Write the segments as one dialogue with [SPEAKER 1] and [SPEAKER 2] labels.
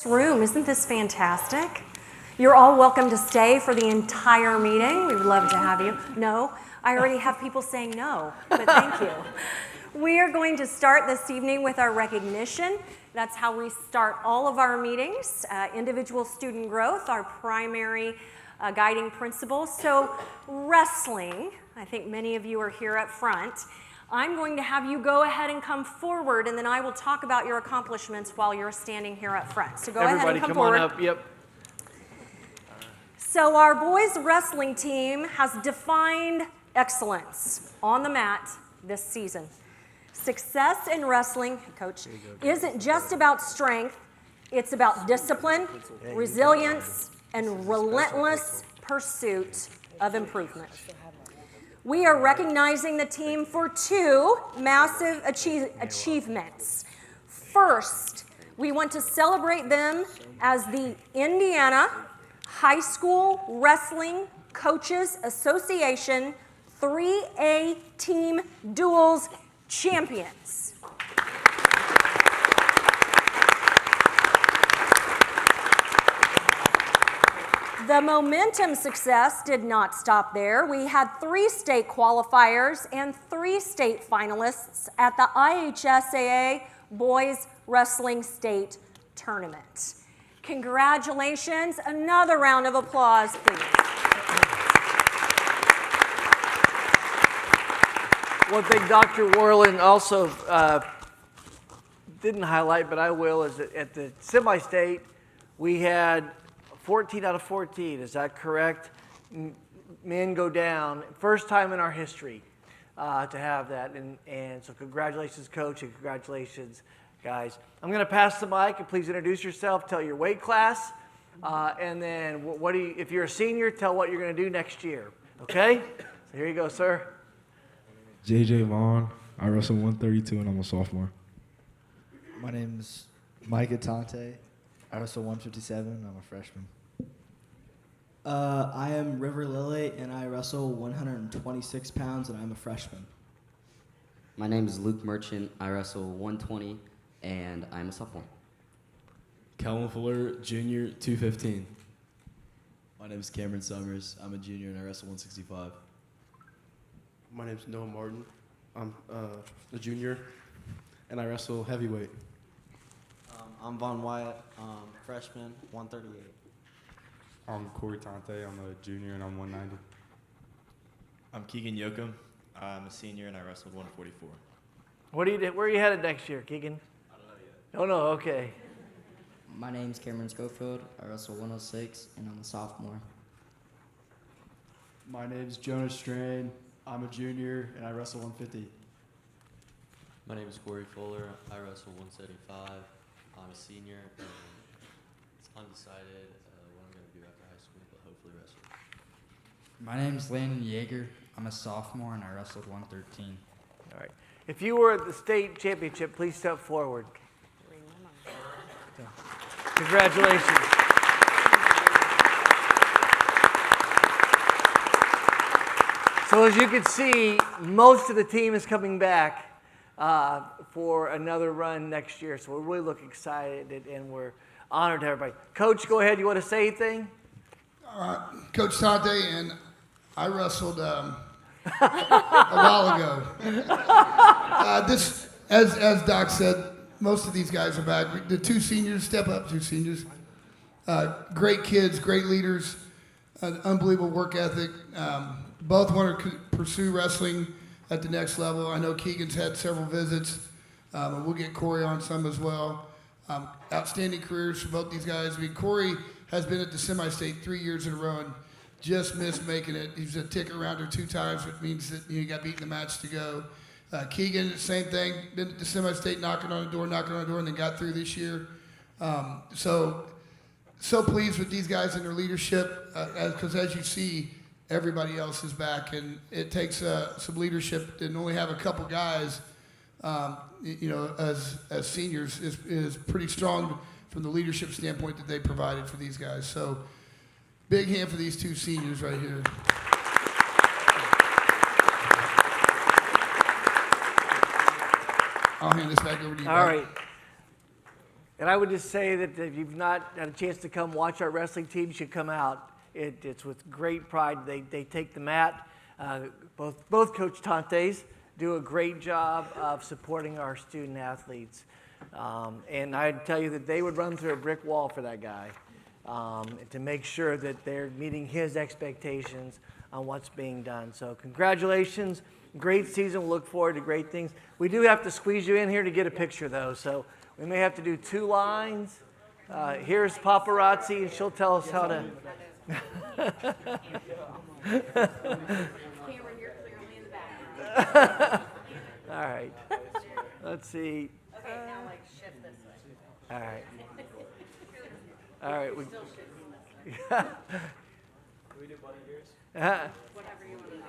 [SPEAKER 1] Room. Isn't this fantastic? You're all welcome to stay for the entire meeting. We would love to have you. No, I already have people saying no, but thank you. We are going to start this evening with our recognition. That's how we start all of our meetings. Individual student growth, our primary guiding principle. So wrestling, I think many of you are here up front. I'm going to have you go ahead and come forward, and then I will talk about your accomplishments while you're standing here up front. So go ahead and come forward.
[SPEAKER 2] Everybody come on up, yep.
[SPEAKER 1] So our boys wrestling team has defined excellence on the mat this season. Success in wrestling, coach, isn't just about strength, it's about discipline, resilience, and relentless pursuit of improvement. We are recognizing the team for two massive achievements. First, we want to celebrate them as the Indiana High School Wrestling Coaches Association 3A Team Duels Champions. The momentum success did not stop there. We had 3 state qualifiers and 3 state finalists at the IHSAA Boys Wrestling State Tournament. Congratulations. Another round of applause, please.
[SPEAKER 2] One thing Dr. Worland also didn't highlight, but I will, is that at the semi-state, we had 14 out of 14, is that correct? Men go down. First time in our history to have that. And so congratulations, Coach, and congratulations, guys. I'm going to pass the mic, and please introduce yourself, tell your weight class, and then if you're a senior, tell what you're going to do next year. Okay? So here you go, sir.
[SPEAKER 3] JJ Vaughn. I wrestle 132, and I'm a sophomore.
[SPEAKER 4] My name's Mike Atante. I wrestle 157. I'm a freshman.
[SPEAKER 5] I am River Lily, and I wrestle 126 pounds, and I'm a freshman.
[SPEAKER 6] My name is Luke Merchant. I wrestle 120, and I'm a sophomore.
[SPEAKER 7] Calvin Fuller, junior, 215.
[SPEAKER 8] My name is Cameron Summers. I'm a junior, and I wrestle 165.
[SPEAKER 9] My name is Noah Martin. I'm a junior, and I wrestle heavyweight.
[SPEAKER 10] I'm Von Wyatt, freshman, 138.
[SPEAKER 11] I'm Corey Tante. I'm a junior, and I'm 190.
[SPEAKER 8] I'm Keegan Yoakum. I'm a senior, and I wrestled 144.
[SPEAKER 2] Where are you headed next year, Keegan?
[SPEAKER 8] I don't know yet.
[SPEAKER 2] Don't know, okay.
[SPEAKER 12] My name's Cameron Schofield. I wrestle 106, and I'm a sophomore.
[SPEAKER 13] My name's Jonas Strain. I'm a junior, and I wrestle 150.
[SPEAKER 14] My name is Corey Fuller. I wrestle 175. I'm a senior, and it's undecided what I'm going to do after high school, but hopefully wrestle.
[SPEAKER 15] My name's Landon Yeager. I'm a sophomore, and I wrestled 113.
[SPEAKER 2] All right. If you were at the state championship, please step forward. So, congratulations. So as you can see, most of the team is coming back for another run next year. So we really look excited, and we're honored to have everybody. Coach, go ahead. You want to say anything?
[SPEAKER 16] Coach Tante, and I wrestled a while ago. As Doc said, most of these guys are back. The 2 seniors, step up, 2 seniors. Great kids, great leaders, unbelievable work ethic. Both want to pursue wrestling at the next level. I know Keegan's had several visits, and we'll get Corey on some as well. Outstanding careers for both these guys. I mean, Corey has been at the semi-state 3 years in a row and just missed making it. He's a ticket rounder 2 times, which means that he got beaten the match to go. Keegan, same thing, been at the semi-state knocking on the door, and then got through this year. So pleased with these guys and their leadership, because as you see, everybody else is back, and it takes some leadership, and only have a couple guys, as seniors is pretty strong from the leadership standpoint that they provided for these guys. So big hand for these 2 seniors right here. I'll hand this back over to you.
[SPEAKER 2] All right. And I would just say that if you've not had a chance to come watch our wrestling team, you should come out. It's with great pride. They take the mat. Both Coach Tantes do a great job of supporting our student athletes. And I'd tell you that they would run through a brick wall for that guy to make sure that they're meeting his expectations on what's being done. So congratulations. Great season. We'll look forward to great things. We do have to squeeze you in here to get a picture, though. So we may have to do 2 lines. Here's Paparazzi, and she'll tell us how to.
[SPEAKER 17] Cameron, you're clearly in the back.
[SPEAKER 2] All right. Let's see.
[SPEAKER 17] Okay, now like shift this way.
[SPEAKER 2] All right. All right. We
[SPEAKER 13] do buddy ears?
[SPEAKER 17] Whatever you want to do.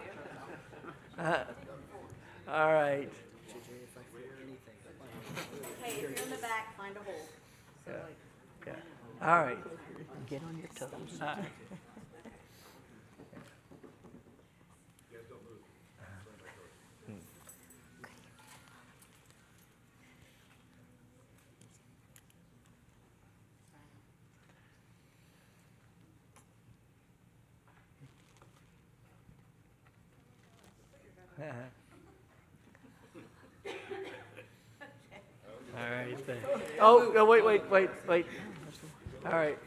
[SPEAKER 2] All right.
[SPEAKER 17] Hey, if you're in the back, find a hole. So like,
[SPEAKER 2] Yeah. All right.
[SPEAKER 1] Get on your toes.
[SPEAKER 2] All right. All right. Oh, no, wait. All right.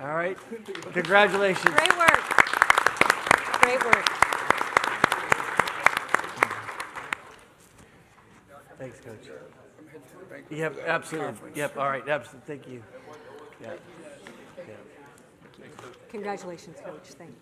[SPEAKER 2] All right. Congratulations.
[SPEAKER 1] Great work. Great work.
[SPEAKER 2] Thanks, Coach. Yep, absolutely. Yep, all right, absolutely. Thank you. Yeah.
[SPEAKER 1] Congratulations, Coach. Thanks.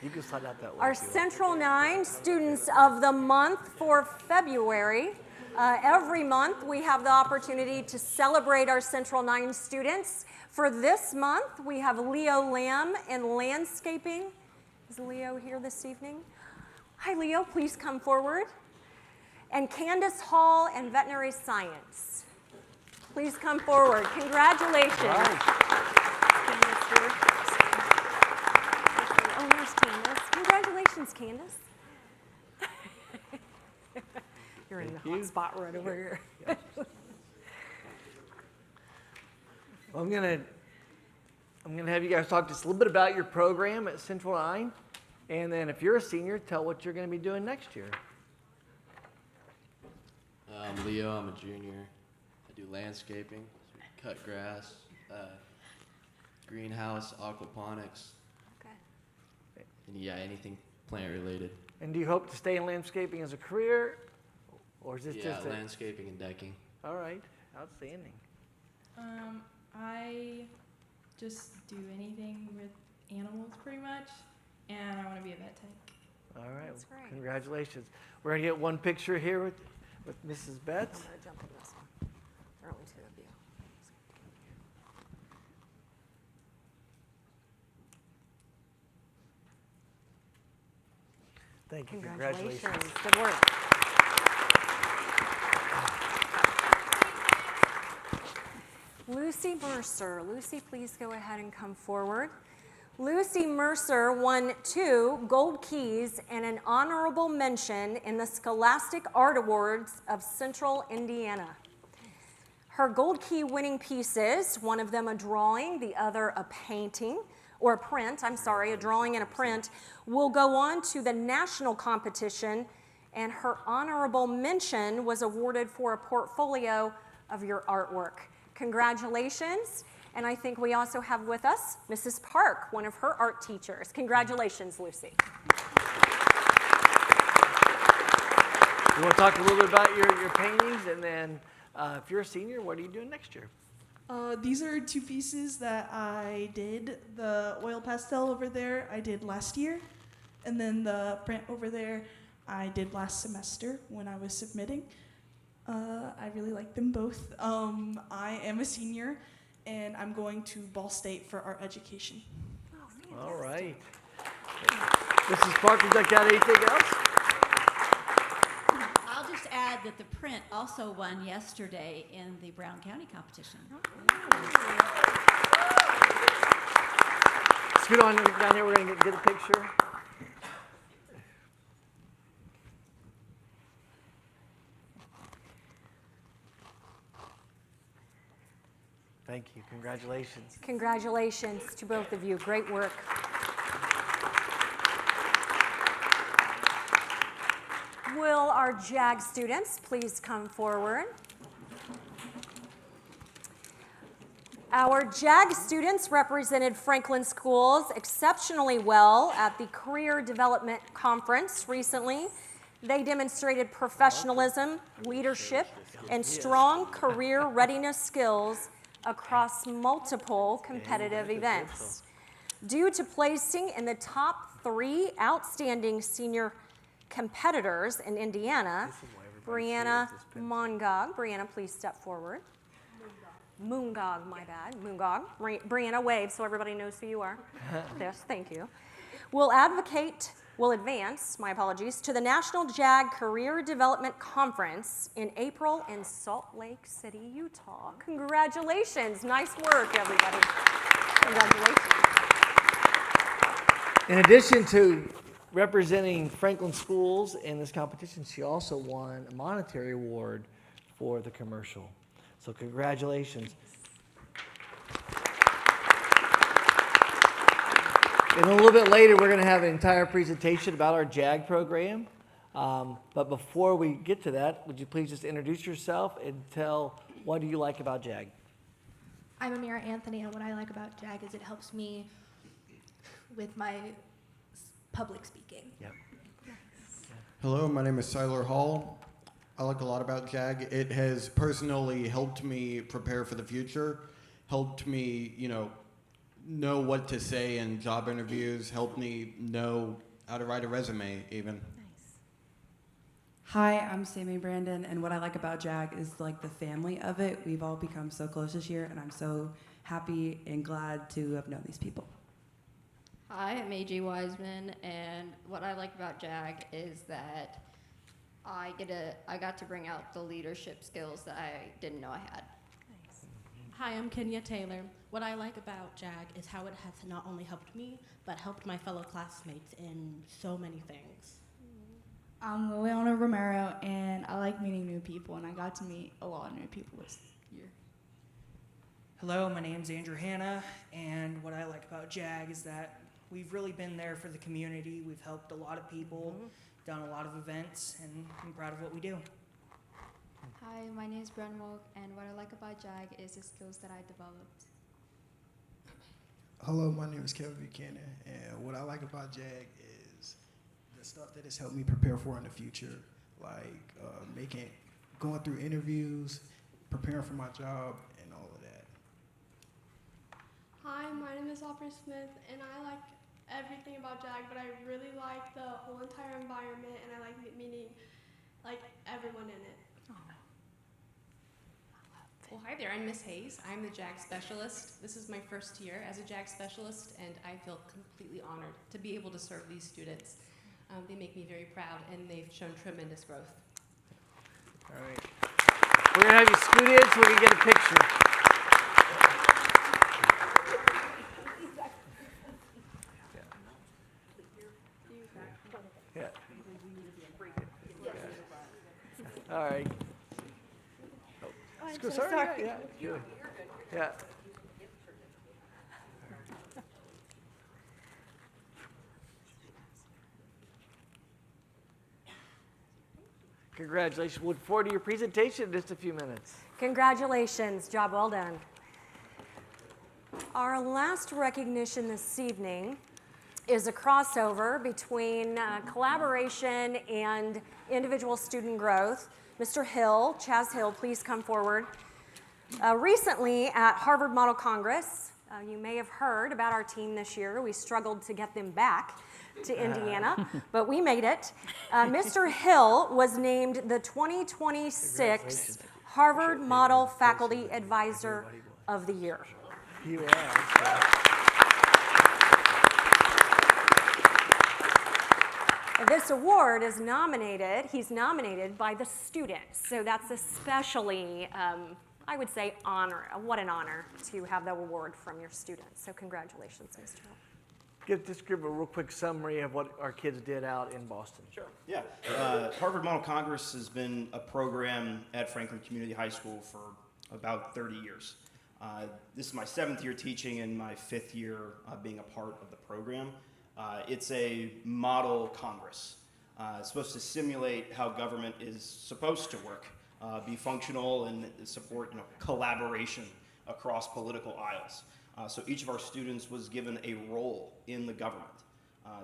[SPEAKER 2] You can slide out that way.
[SPEAKER 1] Our Central 9 Students of the Month for February. Every month we have the opportunity to celebrate our Central 9 students. For this month, we have Leo Lamb in landscaping. Is Leo here this evening? Hi, Leo. Please come forward. And Candace Hall in veterinary science. Please come forward. Congratulations. Candace here. Oh, there's Candace. Congratulations, Candace. You're in the hot spot right over here.
[SPEAKER 2] Well, I'm gonna have you guys talk just a little bit about your program at Central 9, and then if you're a senior, tell what you're gonna be doing next year.
[SPEAKER 14] I'm Leo, I'm a junior. I do landscaping, cut grass, greenhouse, aquaponics.
[SPEAKER 1] Okay.
[SPEAKER 14] And yeah, anything plant related.
[SPEAKER 2] And do you hope to stay in landscaping as a career, or is this just a...
[SPEAKER 14] landscaping and decking.
[SPEAKER 2] All right, outstanding.
[SPEAKER 18] I just do anything with animals pretty much, and I want to be a vet tech.
[SPEAKER 2] All right,
[SPEAKER 1] That's great.
[SPEAKER 2] Congratulations. We're gonna get one picture here with Mrs. Betts.
[SPEAKER 1] I'm going to jump on this one. There are only 2 of you.
[SPEAKER 2] Thank you.
[SPEAKER 1] Congratulations. Good work. Lucy Mercer. Lucy, please go ahead and come forward. Lucy Mercer won 2 gold keys and an honorable mention in the Scholastic Art Awards of Central Indiana. Her gold key winning pieces, one of them a drawing, the other a painting, or a print, a drawing and a print, will go on to the national competition, and her honorable mention was awarded for a portfolio of your artwork. Congratulations. And I think we also have with us Mrs. Park, one of her art teachers. Congratulations, Lucy.
[SPEAKER 2] You want to talk a little bit about your paintings, and then if you're a senior, what are you doing next year?
[SPEAKER 19] These are 2 pieces that I did. The oil pastel over there I did last year, and then the print over there I did last semester when I was submitting. I really like them both. I am a senior, and I'm going to Ball State for art education.
[SPEAKER 1] Oh,
[SPEAKER 2] all right. Mrs. Park, would you like to add anything else?
[SPEAKER 17] I'll just add that the print also won yesterday in the Brown County competition.
[SPEAKER 2] Scoot on down here. We're going to get a picture. Thank you. Congratulations.
[SPEAKER 1] Congratulations to both of you. Great work. Will our JAG students please come forward? Our JAG students represented Franklin Schools exceptionally well at the Career Development Conference recently. They demonstrated professionalism, leadership, and strong career readiness skills across multiple competitive events. Due to placing in the top 3 outstanding senior competitors in Indiana, Brianna Mongog. Brianna, please step forward. Moongog, my bad. Moongog. Brianna, wave so everybody knows who you are. Yes, thank you. Will advance, my apologies, to the National JAG Career Development Conference in April in Salt Lake City, Utah. Congratulations. Nice work, everybody. Congratulations.
[SPEAKER 2] In addition to representing Franklin Schools in this competition, she also won a monetary award for the commercial. So congratulations. And a little bit later, we're going to have an entire presentation about our JAG program. But before we get to that, would you please just introduce yourself and tell what do you like about JAG?
[SPEAKER 20] I'm Amira Anthony, and what I like about JAG is it helps me with my public speaking.
[SPEAKER 2] Yep.
[SPEAKER 21] Hello, my name is Siler Hall. I like a lot about JAG. It has personally helped me prepare for the future, helped me, know what to say in job interviews, helped me know how to write a resume even.
[SPEAKER 22] Hi, I'm Sammy Brandon, and what I like about JAG is like the family of it. We've all become so close this year, and I'm so happy and glad to have known these people.
[SPEAKER 23] Hi, I'm AJ Wiseman, and what I like about JAG is that I got to bring out the leadership skills that I didn't know I had.
[SPEAKER 24] Hi, I'm Kenya Taylor. What I like about JAG is how it has not only helped me, but helped my fellow classmates in so many things.
[SPEAKER 25] I'm Liliana Romero, and I like meeting new people, and I got to meet a lot of new people this year.
[SPEAKER 26] Hello, my name's Andrew Hanna, and what I like about JAG is that we've really been there for the community. We've helped a lot of people, done a lot of events, and I'm proud of what we do.
[SPEAKER 27] Hi, my name is Bren Wolk, and what I like about JAG is the skills that I developed.
[SPEAKER 28] Hello, my name is Kevin Buchanan, and what I like about JAG is the stuff that has helped me prepare for in the future, like going through interviews, preparing for my job, and all of that.
[SPEAKER 29] Hi, my name is Aubrey Smith, and I like everything about JAG, but I really like the whole entire environment, and I like meeting everyone in it.
[SPEAKER 30] Well, hi there, I'm Miss Hayes. I'm the JAG specialist. This is my first year as a JAG specialist, and I feel completely honored to be able to serve these students. They make me very proud, and they've shown tremendous growth.
[SPEAKER 2] All right. We're going to have you scoot in so we can get a picture. Yeah. All right.
[SPEAKER 29] I'm
[SPEAKER 2] Go,
[SPEAKER 29] so
[SPEAKER 2] sorry.
[SPEAKER 29] sorry.
[SPEAKER 2] Yeah, good. Yeah. Congratulations. Look forward to your presentation in just a few minutes.
[SPEAKER 1] Congratulations. Job well done. Our last recognition this evening is a crossover between collaboration and individual student growth. Mr. Hill, Chaz Hill, please come forward. Recently at Harvard Model Congress, you may have heard about our team this year. We struggled to get them back to Indiana, but we made it. Mr. Hill was named the 2026 Harvard Model Faculty Advisor of the Year.
[SPEAKER 2] He was.
[SPEAKER 1] This award is he's nominated by the students. So that's especially, I would say, what an honor to have that award from your students. So congratulations, Mr. Hill.
[SPEAKER 2] Just give a real quick summary of what our kids did out in Boston.
[SPEAKER 31] Sure. Yeah. Harvard Model Congress has been a program at Franklin Community High School for about 30 years. This is my 7th year teaching and my 5th year being a part of the program. It's a model Congress. It's supposed to simulate how government is supposed to work, be functional and support collaboration across political aisles. So each of our students was given a role in the government.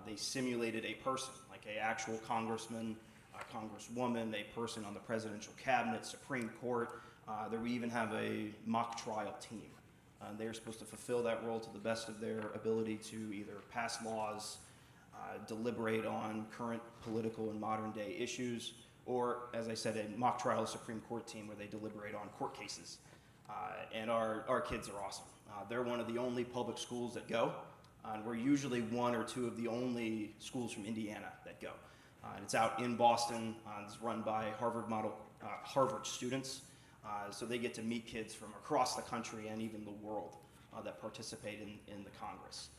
[SPEAKER 31] They simulated a person, like an actual congressman, a congresswoman, a person on the presidential cabinet, Supreme Court. We even have a mock trial team. They're supposed to fulfill that role to the best of their ability to either pass laws, deliberate on current political and modern day issues, or, as I said, a mock trial Supreme Court team where they deliberate on court cases. And our kids are awesome. They're one of the only public schools that go, and we're usually one or two of the only schools from Indiana that go. And it's out in Boston. It's run by Harvard students. So they get to meet kids from across the country and even the world that participate in the Congress.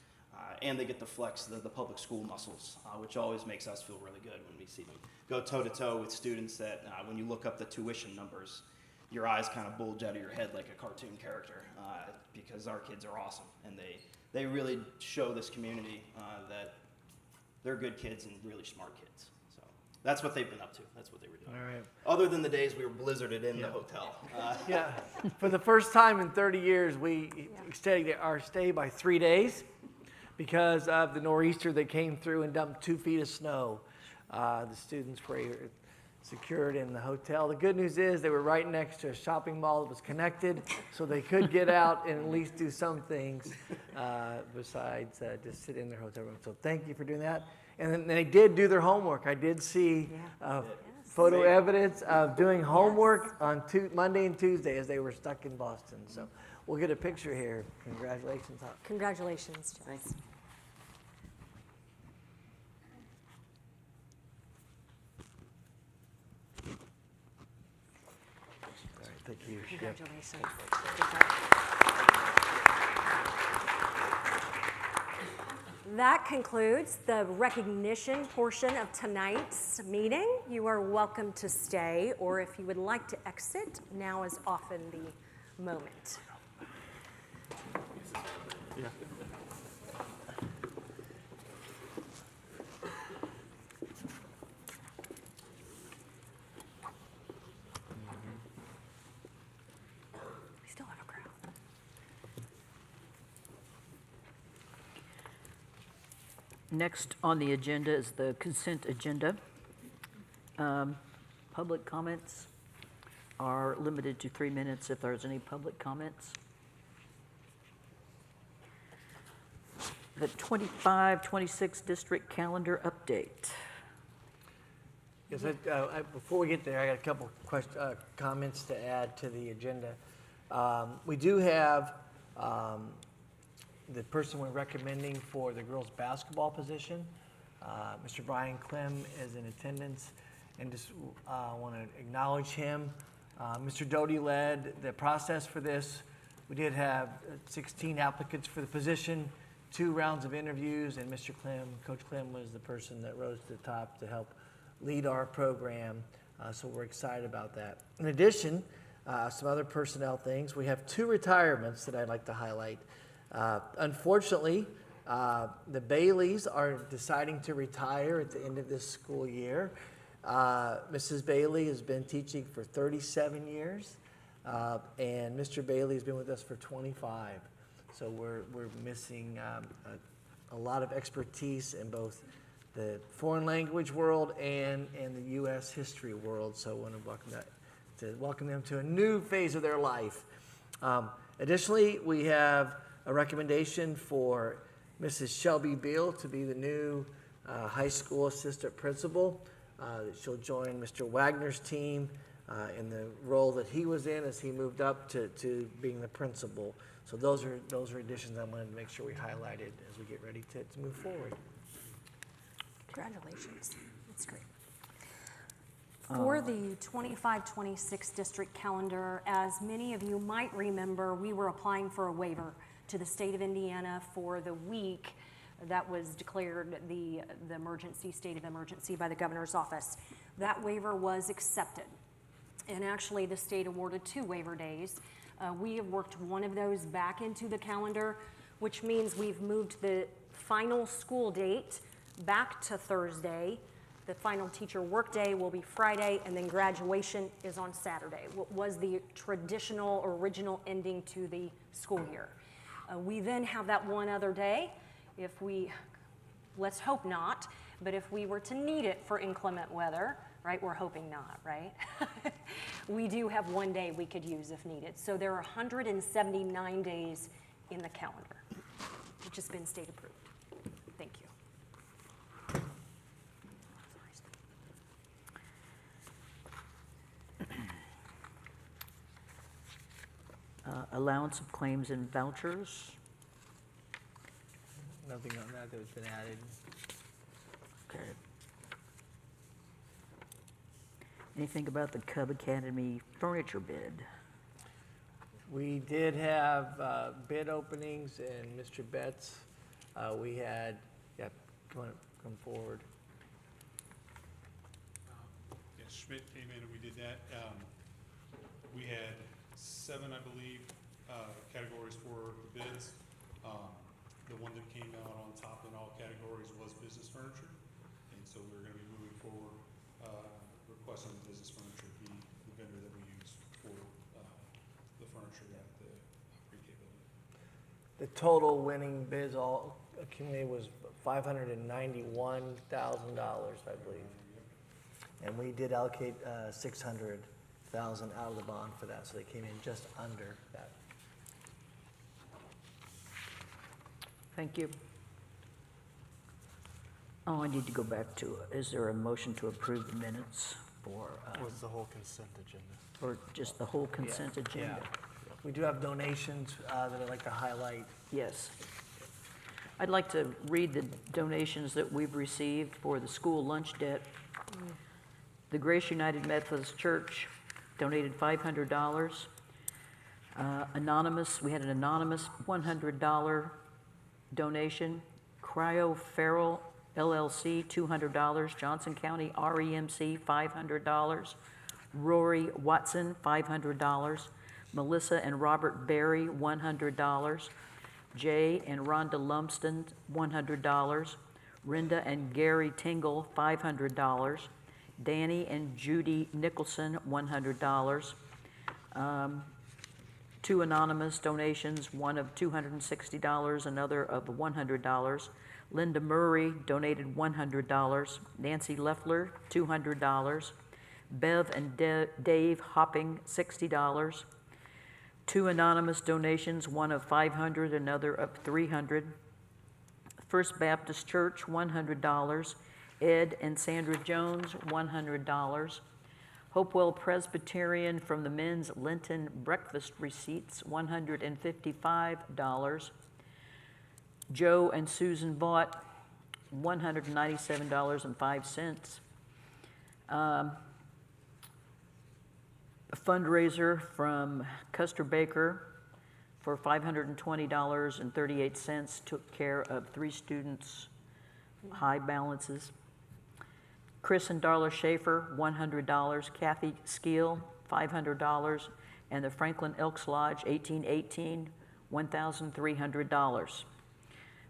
[SPEAKER 31] And they get to flex the public school muscles, which always makes us feel really good when we see them go toe-to-toe with students that, when you look up the tuition numbers, your eyes kind of bulge out of your head like a cartoon character, because our kids are awesome. And they really show this community that they're good kids and really smart kids. So that's what they've been up to. That's what they were doing.
[SPEAKER 2] All right.
[SPEAKER 31] Other than the days we were blizzarded in the hotel.
[SPEAKER 2] Yeah, for the first time in 30 years, we extended our stay by 3 days because of the nor'easter that came through and dumped 2 feet of snow. The students were secured in the hotel. The good news is they were right next to a shopping mall that was connected, so they could get out and at least do some things besides just sit in their hotel room. So thank you for doing that. And then they did do their homework. I did see photo evidence of doing homework on Monday and Tuesday as they were stuck in Boston. So we'll get a picture here. Congratulations.
[SPEAKER 1] Congratulations, Jess.
[SPEAKER 2] All right, thank you.
[SPEAKER 1] Congratulations. That concludes the recognition portion of tonight's meeting. You are welcome to stay, or if you would like to exit, now is often the moment.
[SPEAKER 2] Yeah.
[SPEAKER 1] We still have a crowd.
[SPEAKER 3] Next on the agenda is the consent agenda. Public comments are limited to 3 minutes if there's any public comments. The 25-26 district calendar update.
[SPEAKER 2] Yes, before we get there, I got a couple comments to add to the agenda. We do have the person we're recommending for the girls' basketball position. Mr. Brian Clem is in attendance, and just want to acknowledge him. Mr. Doty led the process for this. We did have 16 applicants for the position, 2 rounds of interviews, and Mr. Clem, Coach Clem, was the person that rose to the top to help lead our program, so we're excited about that. In addition, some other personnel things. We have 2 retirements that I'd like to highlight. Unfortunately, the Baileys are deciding to retire at the end of this school year. Mrs. Bailey has been teaching for 37 years, and Mr. Bailey has been with us for 25. So we're missing a lot of expertise in both the foreign language world and the U.S. history world. So I want to welcome them to a new phase of their life. Additionally, we have a recommendation for Mrs. Shelby Beal to be the new high school assistant principal. She'll join Mr. Wagner's team in the role that he was in as he moved up to being the principal. So those are additions I wanted to make sure we highlighted as we get ready to move forward.
[SPEAKER 1] Congratulations. That's great. For the 25-26 district calendar, as many of you might remember, we were applying for a waiver to the state of Indiana for the week that was declared the state of emergency by the governor's office. That waiver was accepted. And actually the state awarded 2 waiver days, We have worked one of those back into the calendar, which means we've moved the final school date back to Thursday. The final teacher workday will be Friday, and then graduation is on Saturday. What was the traditional original ending to the school year. We then have that one other day if we, let's hope not, but if we were to need it for inclement weather, right, we're hoping not, right? We do have one day we could use if needed. So there are 179 days in the calendar, which has been state approved. Thank you.
[SPEAKER 3] Allowance of claims and vouchers.
[SPEAKER 2] Nothing on that that's been added.
[SPEAKER 3] Okay. Anything about the Cub Academy furniture bid?
[SPEAKER 2] We did have bid openings, and Mr. Betts, we had, yeah, come forward.
[SPEAKER 4] Yes, Schmidt came in and we did that. We had 7, I believe, categories for the bids. The one that came out on top in all categories was business furniture, and so we're going to be moving forward, requesting the business furniture be the vendor that we use for the furniture at the pre-K building.
[SPEAKER 2] The total winning bids all accumulated was $591,000, I believe. And we did allocate $600,000 out of the bond for that, so they came in just under that.
[SPEAKER 3] Thank you. Oh, I need to go back to, is there a motion to approve the minutes for?
[SPEAKER 5] Was the whole consent agenda?
[SPEAKER 3] Or just the whole consent agenda?
[SPEAKER 2] Yeah. We do have donations that I'd like to highlight.
[SPEAKER 3] Yes. I'd like to read the donations that we've received for the school lunch debt. The Grace United Methodist Church donated $500. Anonymous, we had an anonymous $100 donation. Cryo Farrell LLC, $200. Johnson County REMC, $500. Rory Watson, $500. Melissa and Robert Berry, $100. Jay and Rhonda Lumsden, $100. Rinda and Gary Tingle, $500. Danny and Judy Nicholson, $100. 2 anonymous donations, one of $260, another of $100. Linda Murray donated $100. Nancy Leffler, $200. Bev and Dave Hopping, $60. 2 anonymous donations, one of $500, another of $300. First Baptist Church, $100. Ed and Sandra Jones, $100. Hopewell Presbyterian from the men's Lenten breakfast receipts, $155. Joe and Susan Vaught, $197.05. A fundraiser from Custer Baker for $520.38 took care of 3 students' high balances. Chris and Darla Schaefer, $100. Kathy Skeel, $500. And the Franklin Elks Lodge, 1818, $1,300.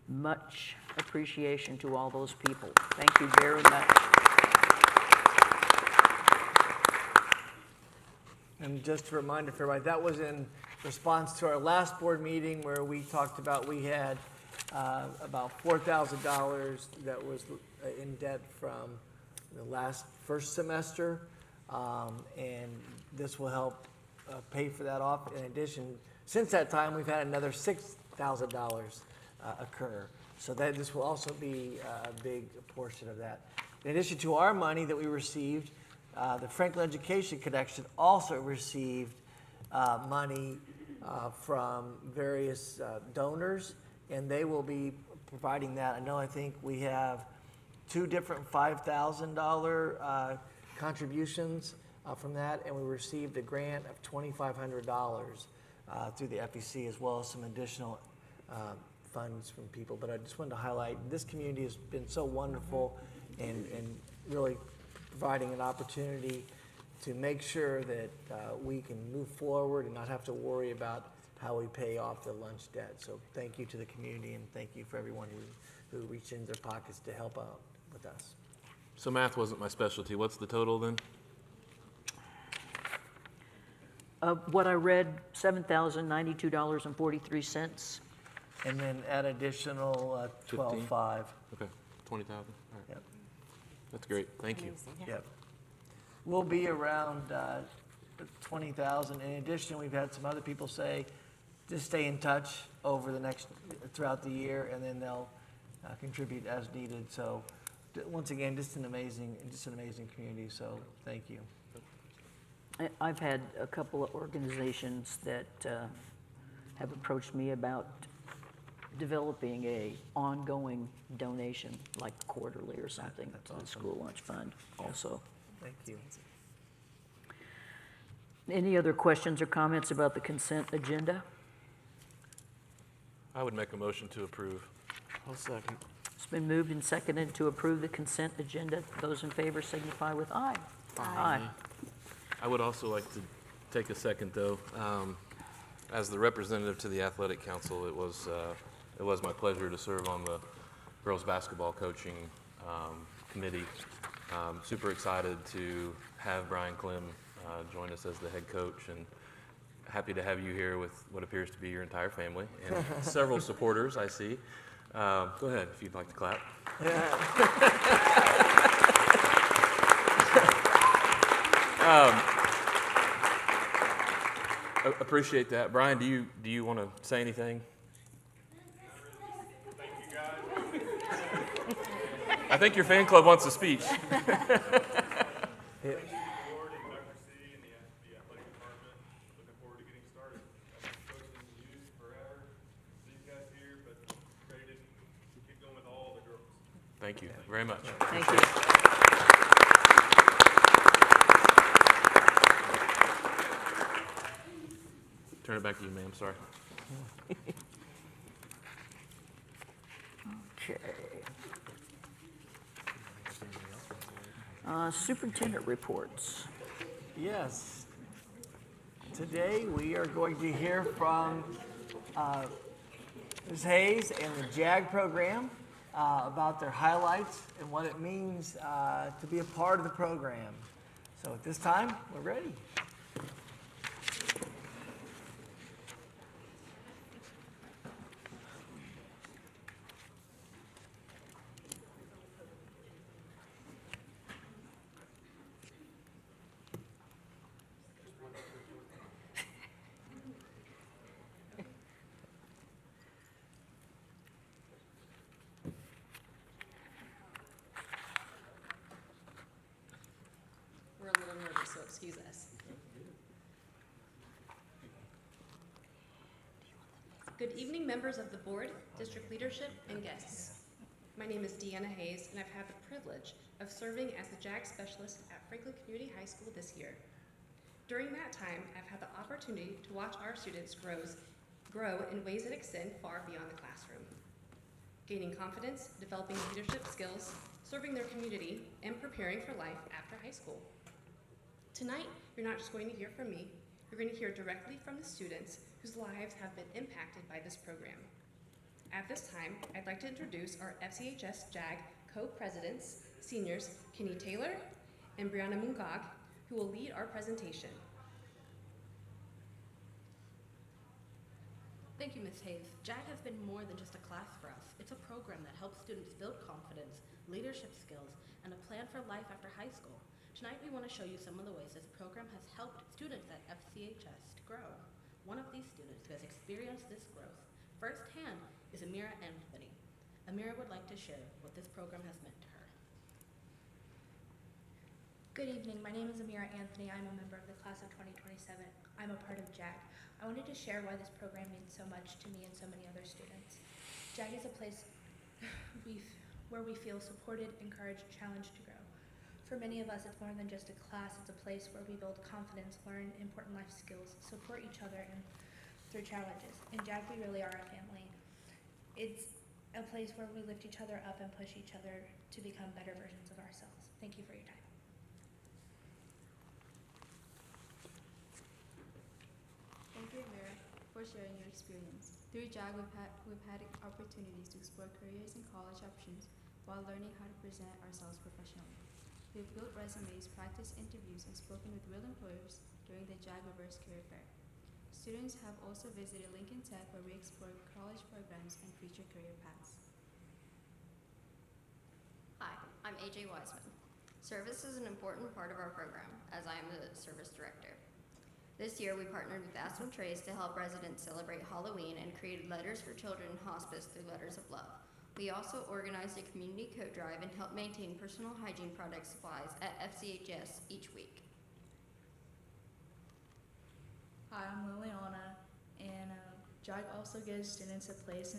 [SPEAKER 3] Much appreciation to all those people. Thank you very much.
[SPEAKER 2] And just a reminder for everybody, that was in response to our last board meeting where we talked about we had about $4,000 that was in debt from the first semester, and this will help pay for that off. In addition, since that time, we've had another $6,000 occur. So that this will also be a big portion of that. In addition to our money that we received, the Franklin Education Connection also received money from various donors, and they will be providing that. I think we have 2 different $5,000 contributions from that, and we received a grant of $2,500 through the FEC, as well as some additional funds from people. But I just wanted to highlight this community has been so wonderful and really providing an opportunity to make sure that we can move forward and not have to worry about how we pay off the lunch debt. So thank you to the community, and thank you for everyone who reached into their pockets to help out with us.
[SPEAKER 6] So math wasn't my specialty. What's the total then?
[SPEAKER 3] What I read, $7,092.43.
[SPEAKER 2] And then add additional 12.5.
[SPEAKER 6] Okay, 20,000. All right.
[SPEAKER 2] Yep.
[SPEAKER 6] That's great. Thank you.
[SPEAKER 2] Yep. We'll be around 20,000. In addition, we've had some other people say, just stay in touch throughout the year, and then they'll contribute as needed. So once again, just an amazing community. So thank you.
[SPEAKER 3] I've had a couple of organizations that have approached me about developing a ongoing donation, like quarterly or something, to the school lunch fund also.
[SPEAKER 2] Thank you.
[SPEAKER 3] Any other questions or comments about the consent agenda?
[SPEAKER 6] I would make a motion to approve.
[SPEAKER 5] I'll second.
[SPEAKER 3] It's been moved and seconded to approve the consent agenda. Those in favor signify with aye.
[SPEAKER 6] Aye. I would also like to take a second, though. As the representative to the Athletic Council, it was my pleasure to serve on the girls basketball coaching committee. Super excited to have Brian Clem join us as the head coach, and happy to have you here with what appears to be your entire family and several supporters I see. Go ahead if you'd like to clap. Appreciate that. Brian, do you want to say anything?
[SPEAKER 4] Thank you, guys.
[SPEAKER 6] I think your fan club wants a speech.
[SPEAKER 4] Thank you, Lord, and Dr. C, and the athletic department. Looking forward to getting started. I've been coaching youth forever. See you guys here, but ready to keep going with all the girls.
[SPEAKER 6] Thank you very much.
[SPEAKER 3] Thank you.
[SPEAKER 6] Turn it back to you, ma'am. Sorry.
[SPEAKER 3] Okay. Superintendent reports.
[SPEAKER 2] Yes. Today we are going to hear from Ms. Hayes and the JAG program about their highlights and what it means to be a part of the program. So at this time, we're ready.
[SPEAKER 30] We're a little nervous, so excuse us. Good evening, members of the board, district leadership, and guests. My name is Deanna Hayes, and I've had the privilege of serving as the JAG specialist at Franklin Community High School this year. During that time, I've had the opportunity to watch our students grow in ways that extend far beyond the classroom. Gaining confidence, developing leadership skills, serving their community, and preparing for life after high school. Tonight, you're not just going to hear from me, you're going to hear directly from the students whose lives have been impacted by this program. At this time, I'd like to introduce our FCHS JAG co-presidents, seniors Kenny Taylor and Brianna Mungog, who will lead our presentation.
[SPEAKER 24] Thank you, Ms. Hayes. JAG has been more than just a class for us. It's a program that helps students build confidence, leadership skills, and a plan for life after high school. Tonight, we want to show you some of the ways this program has helped students at FCHS to grow. One of these students who has experienced this growth firsthand is Amira Anthony. Amira would like to share what this program has meant to her.
[SPEAKER 20] Good evening. My name is Amira Anthony. I'm a member of the class of 2027. I'm a part of JAG. I wanted to share why this program means so much to me and so many other students. JAG is a place where we feel supported, encouraged, challenged to grow. For many of us, it's more than just a class. It's a place where we build confidence, learn important life skills, support each other and through challenges. In JAG, we really are a family. It's a place where we lift each other up and push each other to become better versions of ourselves. Thank you for your time.
[SPEAKER 27] for sharing your experience. Through JAG, we've had opportunities to explore careers and college options while learning how to present ourselves professionally. We've built resumes, practiced interviews, and spoken with real employers during the JAG Reverse Career Fair. Students have also visited Lincoln Tech, where we explored college programs and future career paths.
[SPEAKER 23] Hi, I'm AJ Wiseman. Service is an important part of our program, as I am the service director. This year, we partnered with Aspen Trace to help residents celebrate Halloween and created letters for children in hospice through Letters of Love. We also organized a community coat drive and helped maintain personal hygiene product supplies at FCHS each week.
[SPEAKER 25] Hi, I'm Liliana, and JAG also gives students a place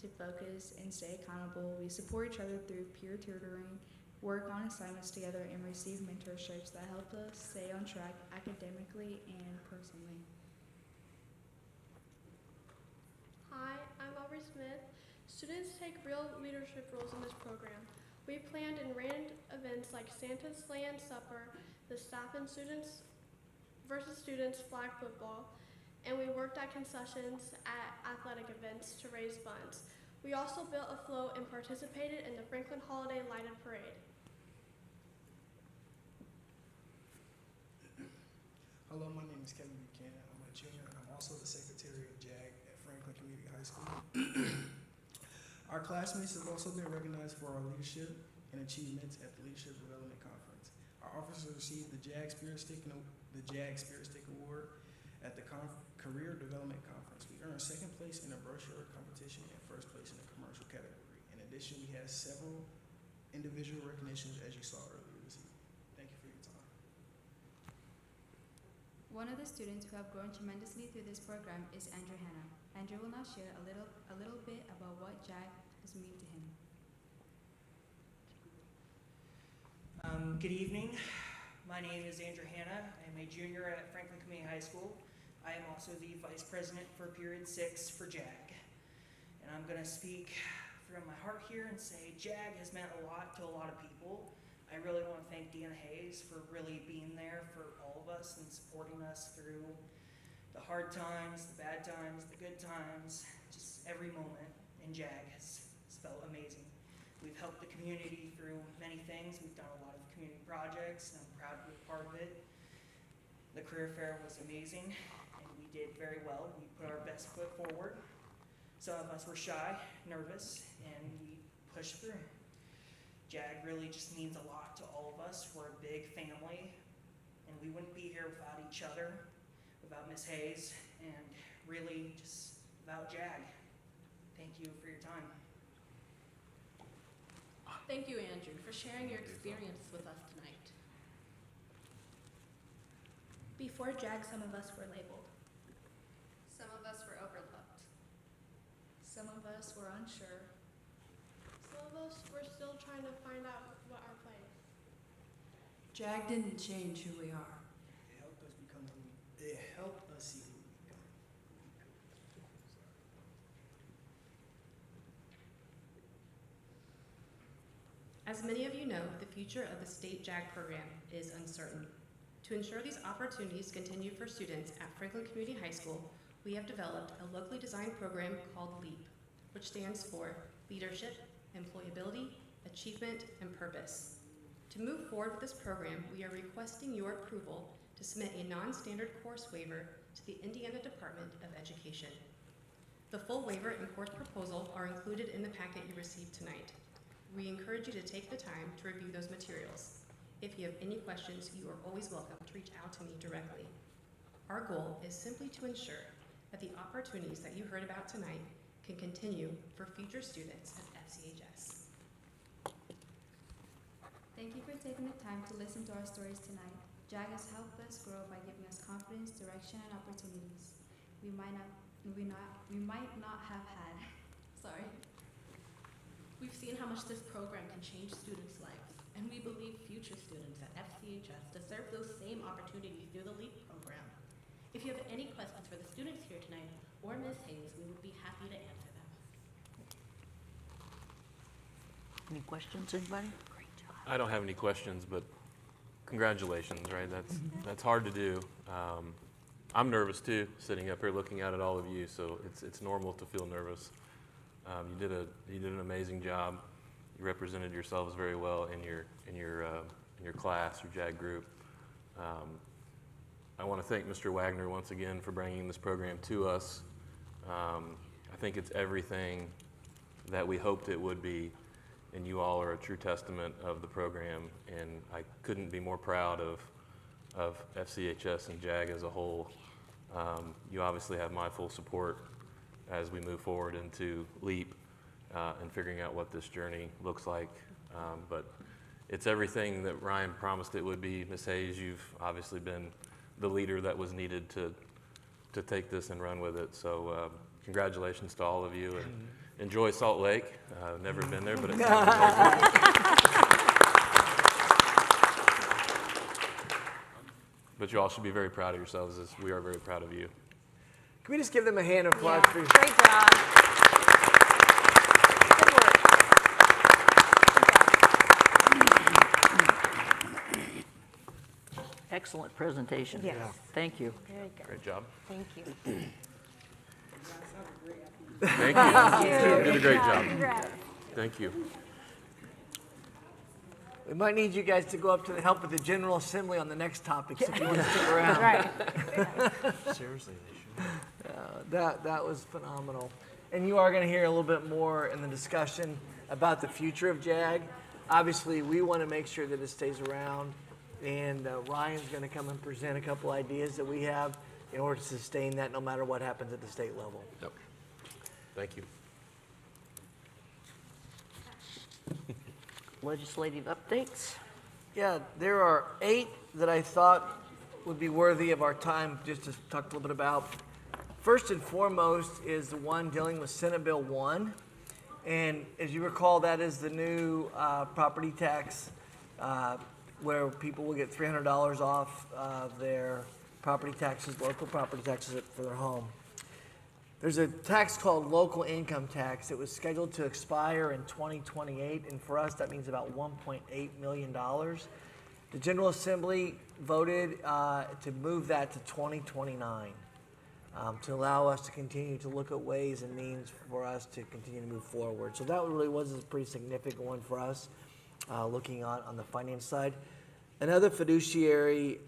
[SPEAKER 25] to focus and stay accountable. We support each other through peer tutoring, work on assignments together, and receive mentorships that help us stay on track academically and personally.
[SPEAKER 29] Hi, I'm Aubrey Smith. Students take real leadership roles in this program. We planned and ran events like Santa's Sleigh and Supper, the Staff and Students versus Students flag football, and we worked at concessions at athletic events to raise funds. We also built a float and participated in the Franklin Holiday Lighted Parade.
[SPEAKER 28] Hello, my name is Kevin Buchanan. I'm a junior, and I'm also the secretary of JAG at Franklin Community High School. Our classmates have also been recognized for our leadership and achievements at the Leadership Development Conference. Our officers received the JAG Spirit Stick Award at the Career Development Conference. We earned second place in a brochure competition and first place in the commercial category. In addition, we had several individual recognitions, as you saw earlier this evening. Thank you for your time.
[SPEAKER 27] One of the students who have grown tremendously through this program is Andrew Hanna. Andrew will now share a little bit about what JAG has meant to him.
[SPEAKER 26] Good evening. My name is Andrew Hanna. I'm a junior at Franklin Community High School. I am also the vice president for Period 6 for JAG. And I'm going to speak from my heart here and say JAG has meant a lot to a lot of people. I really want to thank Deanna Hayes for really being there for all of us and supporting us through the hard times, the bad times, the good times, just every moment in JAG has felt amazing. We've helped the community through many things. We've done a lot of community projects, and I'm proud to be a part of it. The career fair was amazing, and we did very well. We put our best foot forward. Some of us were shy, nervous, and we pushed through. JAG really just means a lot to all of us. We're a big family, and we wouldn't be here without each other, without Miss Hayes, and really just without JAG. Thank you for your time.
[SPEAKER 24] Thank you, Andrew, for sharing your experience with us tonight.
[SPEAKER 20] Before JAG, some of us were labeled.
[SPEAKER 23] Some of us were overlooked.
[SPEAKER 25] Some of us were unsure.
[SPEAKER 29] Some of us were still trying to find out what our plan is.
[SPEAKER 22] JAG didn't change who we are.
[SPEAKER 28] It helped us become who it helped us see who we become.
[SPEAKER 30] As many of you know, the future of the state JAG program is uncertain. To ensure these opportunities continue for students at Franklin Community High School, we have developed a locally designed program called LEAP, which stands for Leadership, Employability, Achievement, and Purpose. To move forward with this program, we are requesting your approval to submit a non-standard course waiver to the Indiana Department of Education. The full waiver and course proposal are included in the packet you received tonight. We encourage you to take the time to review those materials. If you have any questions, you are always welcome to reach out to me directly. Our goal is simply to ensure that the opportunities that you heard about tonight can continue for future students at FCHS.
[SPEAKER 27] Thank you for taking the time to listen to our stories tonight. JAG has helped us grow by giving us confidence, direction, and opportunities we might not have had. Sorry.
[SPEAKER 24] We've seen how much this program can change students' lives, and we believe future students at FCHS deserve those same opportunities through the LEAP program. If you have any questions for the students here tonight or Ms. Hayes, we would be happy to answer them.
[SPEAKER 3] Any questions, anybody?
[SPEAKER 6] I don't have any questions, but congratulations, right? That's hard to do. I'm nervous too, sitting up here looking out at all of you, so it's normal to feel nervous. You did an amazing job. You represented yourselves very well in your class, your JAG group. I want to thank Mr. Wagner once again for bringing this program to us. I think it's everything that we hoped it would be, and you all are a true testament of the program, and I couldn't be more proud of FCHS and JAG as a whole. You obviously have my full support as we move forward into LEAP and figuring out what this journey looks like. But it's everything that Ryan promised it would be. Ms. Hayes, you've obviously been the leader that was needed to take this and run with it. So congratulations to all of you, and enjoy Salt Lake. Never been there, but it sounds amazing. But you all should be very proud of yourselves, as we are very proud of you.
[SPEAKER 2] Can we just give them a hand of applause?
[SPEAKER 1] Yeah, great job. Good work.
[SPEAKER 3] Excellent presentation.
[SPEAKER 1] Yes.
[SPEAKER 3] Thank you.
[SPEAKER 1] Very good.
[SPEAKER 6] Great job.
[SPEAKER 1] Thank you.
[SPEAKER 6] Thank you. You did a great job.
[SPEAKER 1] Congrats.
[SPEAKER 6] Thank you.
[SPEAKER 2] We might need you guys to go up to the help with the General Assembly on the next topic, so if you want to stick around.
[SPEAKER 1] Right.
[SPEAKER 5] Seriously, they should.
[SPEAKER 2] That was phenomenal. And you are going to hear a little bit more in the discussion about the future of JAG. Obviously, we want to make sure that it stays around, and Ryan's going to come and present a couple ideas that we have in order to sustain that no matter what happens at the state level.
[SPEAKER 6] Yep. Thank you.
[SPEAKER 3] Legislative updates.
[SPEAKER 2] Yeah, there are 8 that I thought would be worthy of our time just to talk a little bit about. First and foremost is the one dealing with Senate Bill 1. And as you recall, that is the new property tax where people will get $300 off their property taxes, local property taxes for their home. There's a tax called local income tax. It was scheduled to expire in 2028, and for us, that means about $1.8 million. The General Assembly voted to move that to 2029 to allow us to continue to look at ways and means for us to continue to move forward. So that really was a pretty significant one for us, looking on the finance side. Another fiduciary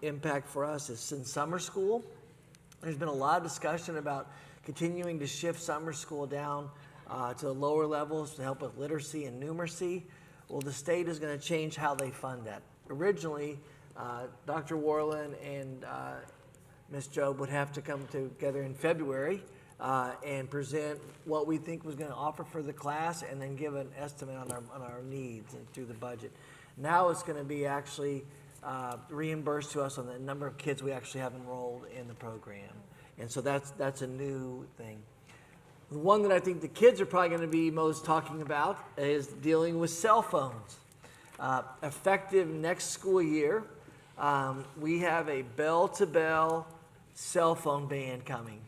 [SPEAKER 2] impact for us is in summer school. There's been a lot of discussion about continuing to shift summer school down to the lower levels to help with literacy and numeracy. Well, the state is going to change how they fund that. Originally, Dr. Warland and Ms. Jobe would have to come together in February and present what we think was going to offer for the class, and then give an estimate on our needs and through the budget. Now it's going to be actually reimbursed to us on the number of kids we actually have enrolled in the program. And so that's a new thing. The one that I think the kids are probably going to be most talking about is dealing with cell phones. Effective next school year, we have a bell-to-bell cell phone ban coming.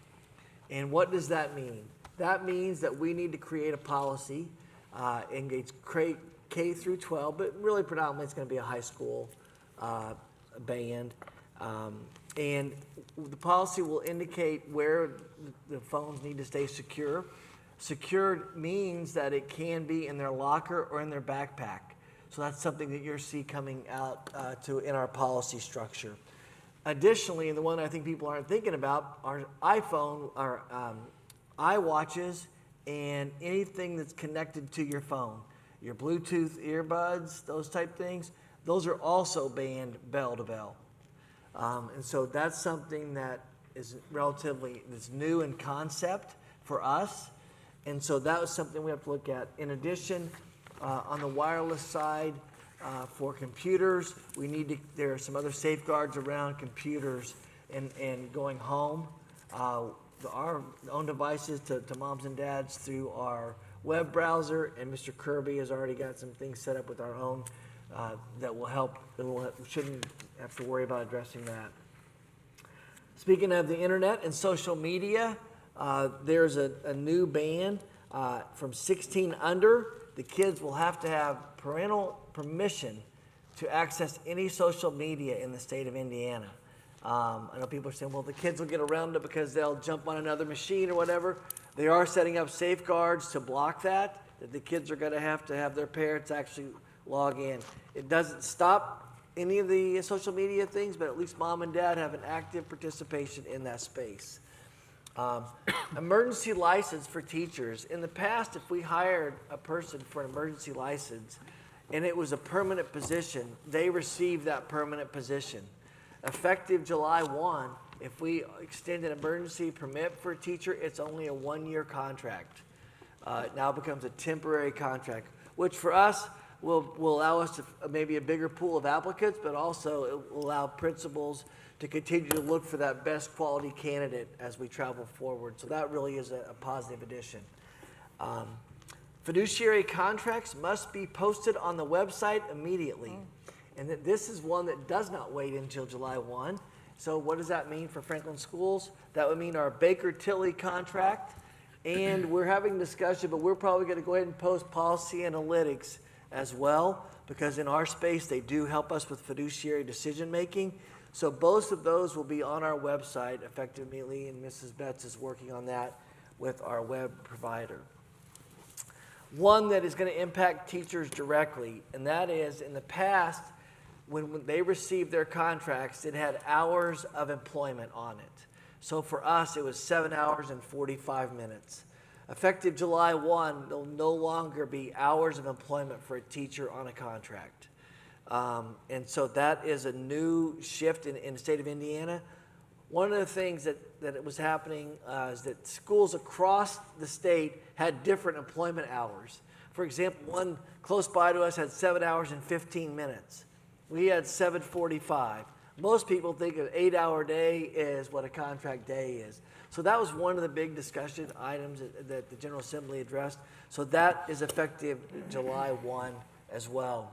[SPEAKER 2] And what does that mean? That means that we need to create a policy, engage K through 12, but really predominantly it's going to be a high school band. And the policy will indicate where the phones need to stay secure. Secured means that it can be in their locker or in their backpack. So that's something that you'll see coming out in our policy structure. Additionally, the one I think people aren't thinking about are iPhone, or iWatches, and anything that's connected to your phone. Your Bluetooth earbuds, those type things, those are also banned bell to bell. And so that's something that is that's new in concept for us. And so that was something we have to look at. In addition, on the wireless side, for computers, there are some other safeguards around computers and going home. Our own devices to moms and dads through our web browser, and Mr. Kirby has already got some things set up with our own that will help, and we shouldn't have to worry about addressing that. Speaking of the internet and social media, there's a new ban from 16 under. The kids will have to have parental permission to access any social media in the state of Indiana. I know people are saying, well, the kids will get around it because they'll jump on another machine or whatever. They are setting up safeguards to block that the kids are going to have their parents actually log in. It doesn't stop any of the social media things, but at least mom and dad have an active participation in that space. Emergency license for teachers. In the past, if we hired a person for an emergency license and it was a permanent position, they received that permanent position. Effective July 1, if we extend an emergency permit for a teacher, it's only a 1-year contract. It now becomes a temporary contract, which for us will allow us to maybe a bigger pool of applicants, but also it will allow principals to continue to look for that best quality candidate as we travel forward. So that really is a positive addition. Fiduciary contracts must be posted on the website immediately. And this is one that does not wait until July 1. So what does that mean for Franklin Schools? That would mean our Baker-Tilly contract. And we're having discussion, but we're probably going to go ahead and post policy analytics as well, because in our space, they do help us with fiduciary decision making. So both of those will be on our website effective immediately, and Mrs. Betts is working on that with our web provider. One that is going to impact teachers directly, and that is in the past, when they received their contracts, it had hours of employment on it. So for us, it was 7 hours and 45 minutes. Effective July 1, there'll no longer be hours of employment for a teacher on a contract. And so that is a new shift in the state of Indiana. One of the things that was happening is that schools across the state had different employment hours. For example, one close by to us had 7 hours and 15 minutes. We had 7:45. Most people think an 8-hour day is what a contract day is. So that was one of the big discussion items that the General Assembly addressed. So that is effective July 1 as well.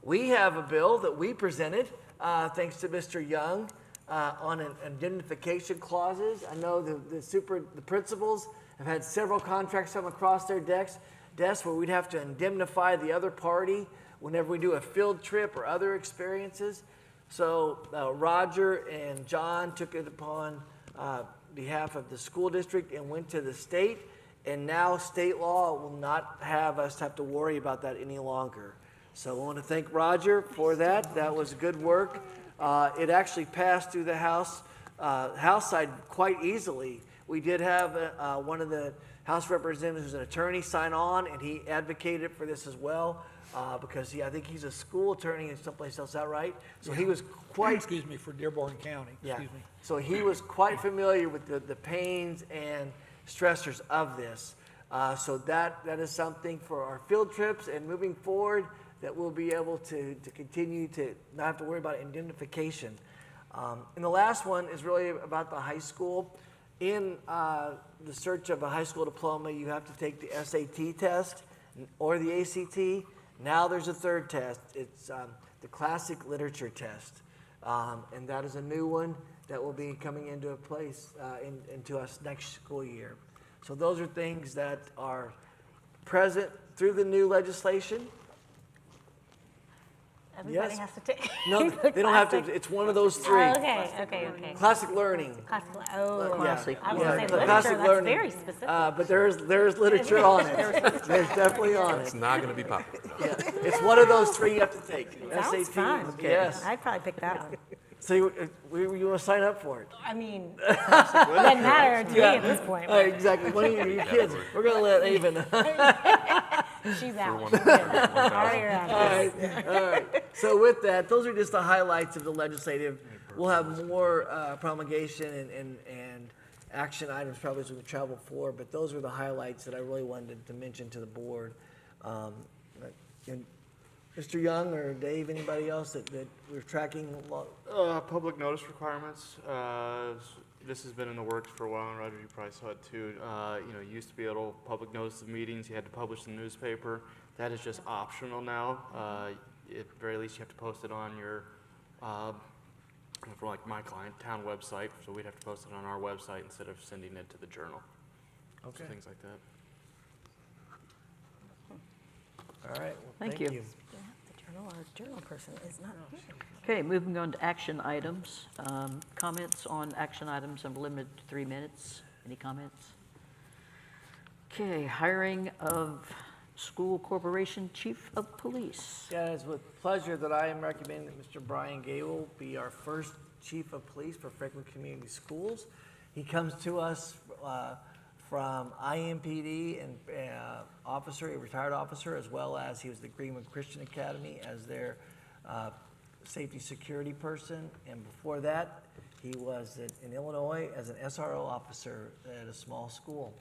[SPEAKER 2] We have a bill that we presented, thanks to Mr. Young, on indemnification clauses. I know the principals have had several contracts come across their desks where we'd have to indemnify the other party whenever we do a field trip or other experiences. So Roger and John took it upon behalf of the school district and went to the state, and now state law will not have us have to worry about that any longer. So I want to thank Roger for that. That was good work. It actually passed through the House side quite easily. We did have one of the House representatives who's an attorney sign on, and he advocated for this as well. Because I think he's a school attorney in someplace else. Is that right? So he was quite.
[SPEAKER 7] Excuse me, for Dearborn County.
[SPEAKER 2] Yeah.
[SPEAKER 7] Excuse me.
[SPEAKER 2] So he was quite familiar with the pains and stressors of this. So that is something for our field trips and moving forward that we'll be able to continue to not have to worry about indemnification. And the last one is really about the high school. In the search of a high school diploma, you have to take the SAT test or the ACT. Now there's a third test. It's the classic literature test. And that is a new one that will be coming into place into us next school year. So those are things that are present through the new legislation.
[SPEAKER 1] Everybody
[SPEAKER 2] Yes.
[SPEAKER 1] has to take.
[SPEAKER 2] No, they don't have to. It's one of those three.
[SPEAKER 1] Oh, okay.
[SPEAKER 2] Classic learning.
[SPEAKER 1] Classic. I was
[SPEAKER 2] Yeah,
[SPEAKER 1] going to say literature,
[SPEAKER 2] classic
[SPEAKER 1] that's
[SPEAKER 2] learning.
[SPEAKER 1] very specific.
[SPEAKER 2] But there's literature on it. There's definitely on
[SPEAKER 6] It's
[SPEAKER 2] it.
[SPEAKER 6] not going to be popular.
[SPEAKER 2] Yeah, it's one of those three you have to take.
[SPEAKER 1] Sounds fun.
[SPEAKER 2] Yes.
[SPEAKER 1] I'd probably pick that one.
[SPEAKER 2] So you want to sign up for it?
[SPEAKER 1] I mean, it doesn't matter to me at this point.
[SPEAKER 2] Exactly. One of your kids. We're going to let Ava know.
[SPEAKER 1] She's out.
[SPEAKER 2] All right. So with that, those are just the highlights of the legislative. We'll have more promulgation and action items probably as we travel forward, but those are the highlights that I really wanted to mention to the board. And Mr. Young or Dave, anybody else that we're tracking?
[SPEAKER 8] Public notice requirements. This has been in the works for a while, and Roger, you probably saw it too. You used to be able to public notice of meetings. You had to publish in the newspaper. That is just optional now. At the very least, you have to post it on your, for like my client, town website. So we'd have to post it on our website instead of sending it to the journal.
[SPEAKER 2] Okay.
[SPEAKER 8] So things like that.
[SPEAKER 2] All right. Well,
[SPEAKER 3] Thank you.
[SPEAKER 1] The journal or journal person is not here.
[SPEAKER 3] Okay, moving on to action items. Comments on action items, I'm limited to 3 minutes. Any comments? Okay, hiring of school corporation chief of police.
[SPEAKER 2] Yeah, it's with pleasure that I am recommending that Mr. Brian Gable be our first chief of police for Franklin Community Schools. He comes to us from IMPD and officer, a retired officer, as well as he was the Greenwood Christian Academy as their safety security person. And before that, he was in Illinois as an SRO officer at a small school.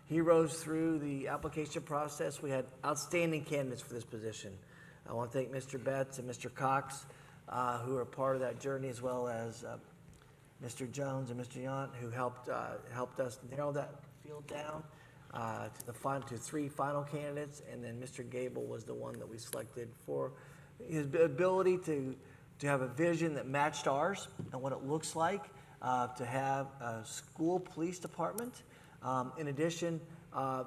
[SPEAKER 2] He rose through the application process. We had outstanding candidates for this position. I want to thank Mr. Betts and Mr. Cox, who are part of that journey, as well as Mr. Jones and Mr. Yount, who helped us narrow that field down to 3 final candidates, and then Mr. Gable was the one that we selected for his ability to have a vision that matched ours and what it looks like to have a school police department. In addition,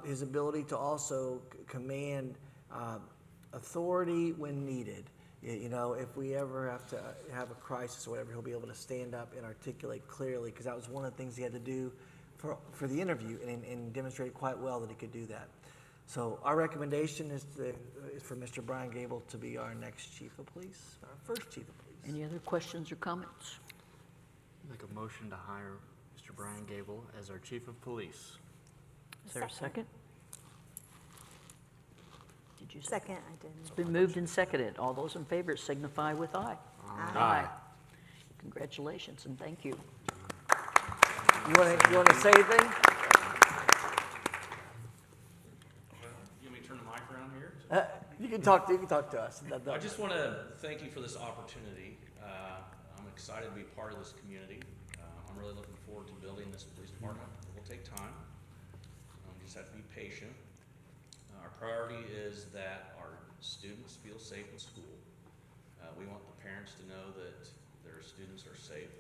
[SPEAKER 2] his ability to also command authority when needed. You know, if we ever have to have a crisis or whatever, he'll be able to stand up and articulate clearly, because that was one of the things he had to do for the interview, and demonstrated quite well that he could do that. So our recommendation is for Mr. Brian Gable to be our next chief of police, our first chief of police.
[SPEAKER 3] Any other questions or comments?
[SPEAKER 8] Make a motion to hire Mr. Brian Gable as our chief of police.
[SPEAKER 3] Is there a second? Did you
[SPEAKER 1] Second, I did.
[SPEAKER 3] It's been moved and seconded. All those in favor signify with aye.
[SPEAKER 1] Aye.
[SPEAKER 3] Congratulations and thank you.
[SPEAKER 2] You want to say anything?
[SPEAKER 7] You want me to turn the mic around here?
[SPEAKER 2] You can talk to us.
[SPEAKER 7] I just want to thank you for this opportunity. I'm excited to be part of this community. I'm really looking forward to building this police department. It will take time. You just have to be patient. Our priority is that our students feel safe in school. We want the parents to know that their students are safe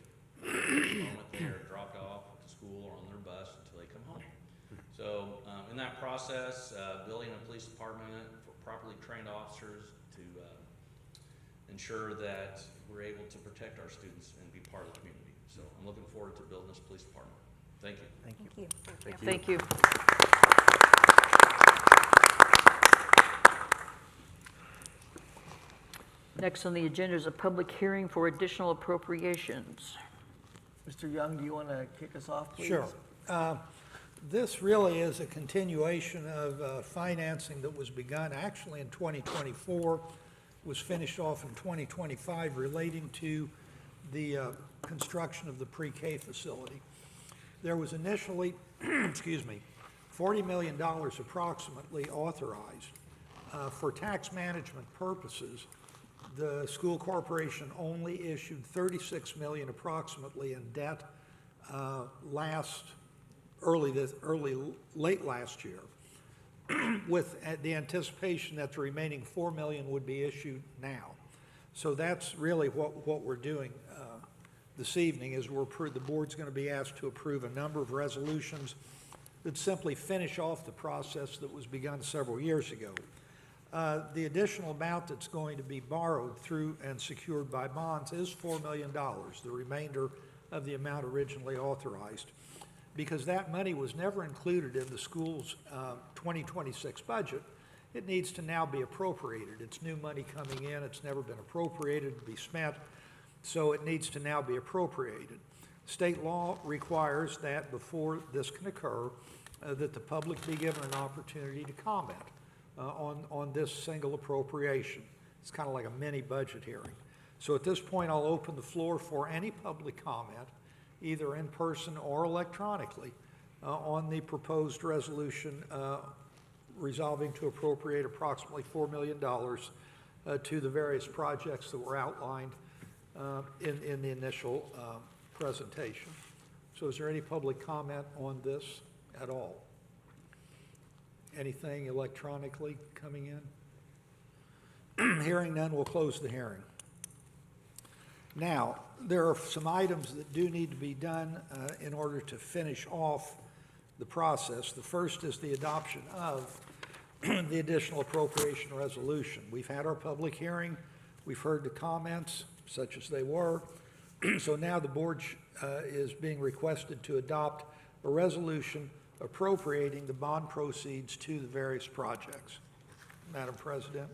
[SPEAKER 7] the moment they are dropped off to school or on their bus until they come home. So in that process, building a police department for properly trained officers to ensure that we're able to protect our students and be part of the community. So I'm looking forward to building this police department. Thank you.
[SPEAKER 1] Thank you.
[SPEAKER 3] Thank you. Next on the agenda is a public hearing for additional appropriations.
[SPEAKER 2] Mr. Young, do you want to kick us off, please?
[SPEAKER 9] Sure. This really is a continuation of financing that was begun actually in 2024, was finished off in 2025, relating to the construction of the pre-K facility. There was initially, excuse me, $40 million approximately authorized. For tax management purposes, the school corporation only issued $36 million approximately in debt late last year, with the anticipation that the remaining $4 million would be issued now. So that's really what we're doing this evening. Is the board's going to be asked to approve a number of resolutions that simply finish off the process that was begun several years ago. The additional amount that's going to be borrowed through and secured by bonds is $4 million, the remainder of the amount originally authorized. Because that money was never included in the school's 2026 budget, it needs to now be appropriated. It's new money coming in. It's never been appropriated to be spent, so it needs to now be appropriated. State law requires that before this can occur, that the public be given an opportunity to comment on this single appropriation. It's kind of like a mini budget hearing. So at this point, I'll open the floor for any public comment, either in person or electronically, on the proposed resolution resolving to appropriate approximately $4 million to the various projects that were outlined in the initial presentation. So is there any public comment on this at all? Anything electronically coming in? Hearing none, we'll close the hearing. Now, there are some items that do need to be done in order to finish off the process. The first is the adoption of the additional appropriation resolution. We've had our public hearing. We've heard the comments, such as they were. So now the board is being requested to adopt a resolution appropriating the bond proceeds to the various projects. Madam President.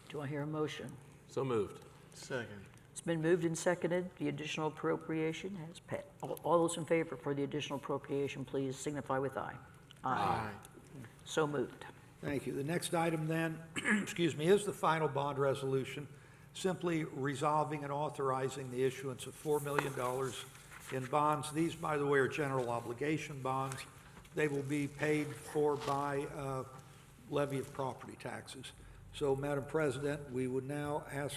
[SPEAKER 3] Do I hear a motion?
[SPEAKER 6] So moved.
[SPEAKER 8] Second.
[SPEAKER 3] It's been moved and seconded. The additional appropriation has passed. All those in favor for the additional appropriation, please signify with aye.
[SPEAKER 8] Aye.
[SPEAKER 3] So moved.
[SPEAKER 9] Thank you. The next item then, excuse me, is the final bond resolution, simply resolving and authorizing the issuance of $4 million in bonds. These, by the way, are general obligation bonds. They will be paid for by levy of property taxes. So, Madam President, we would now ask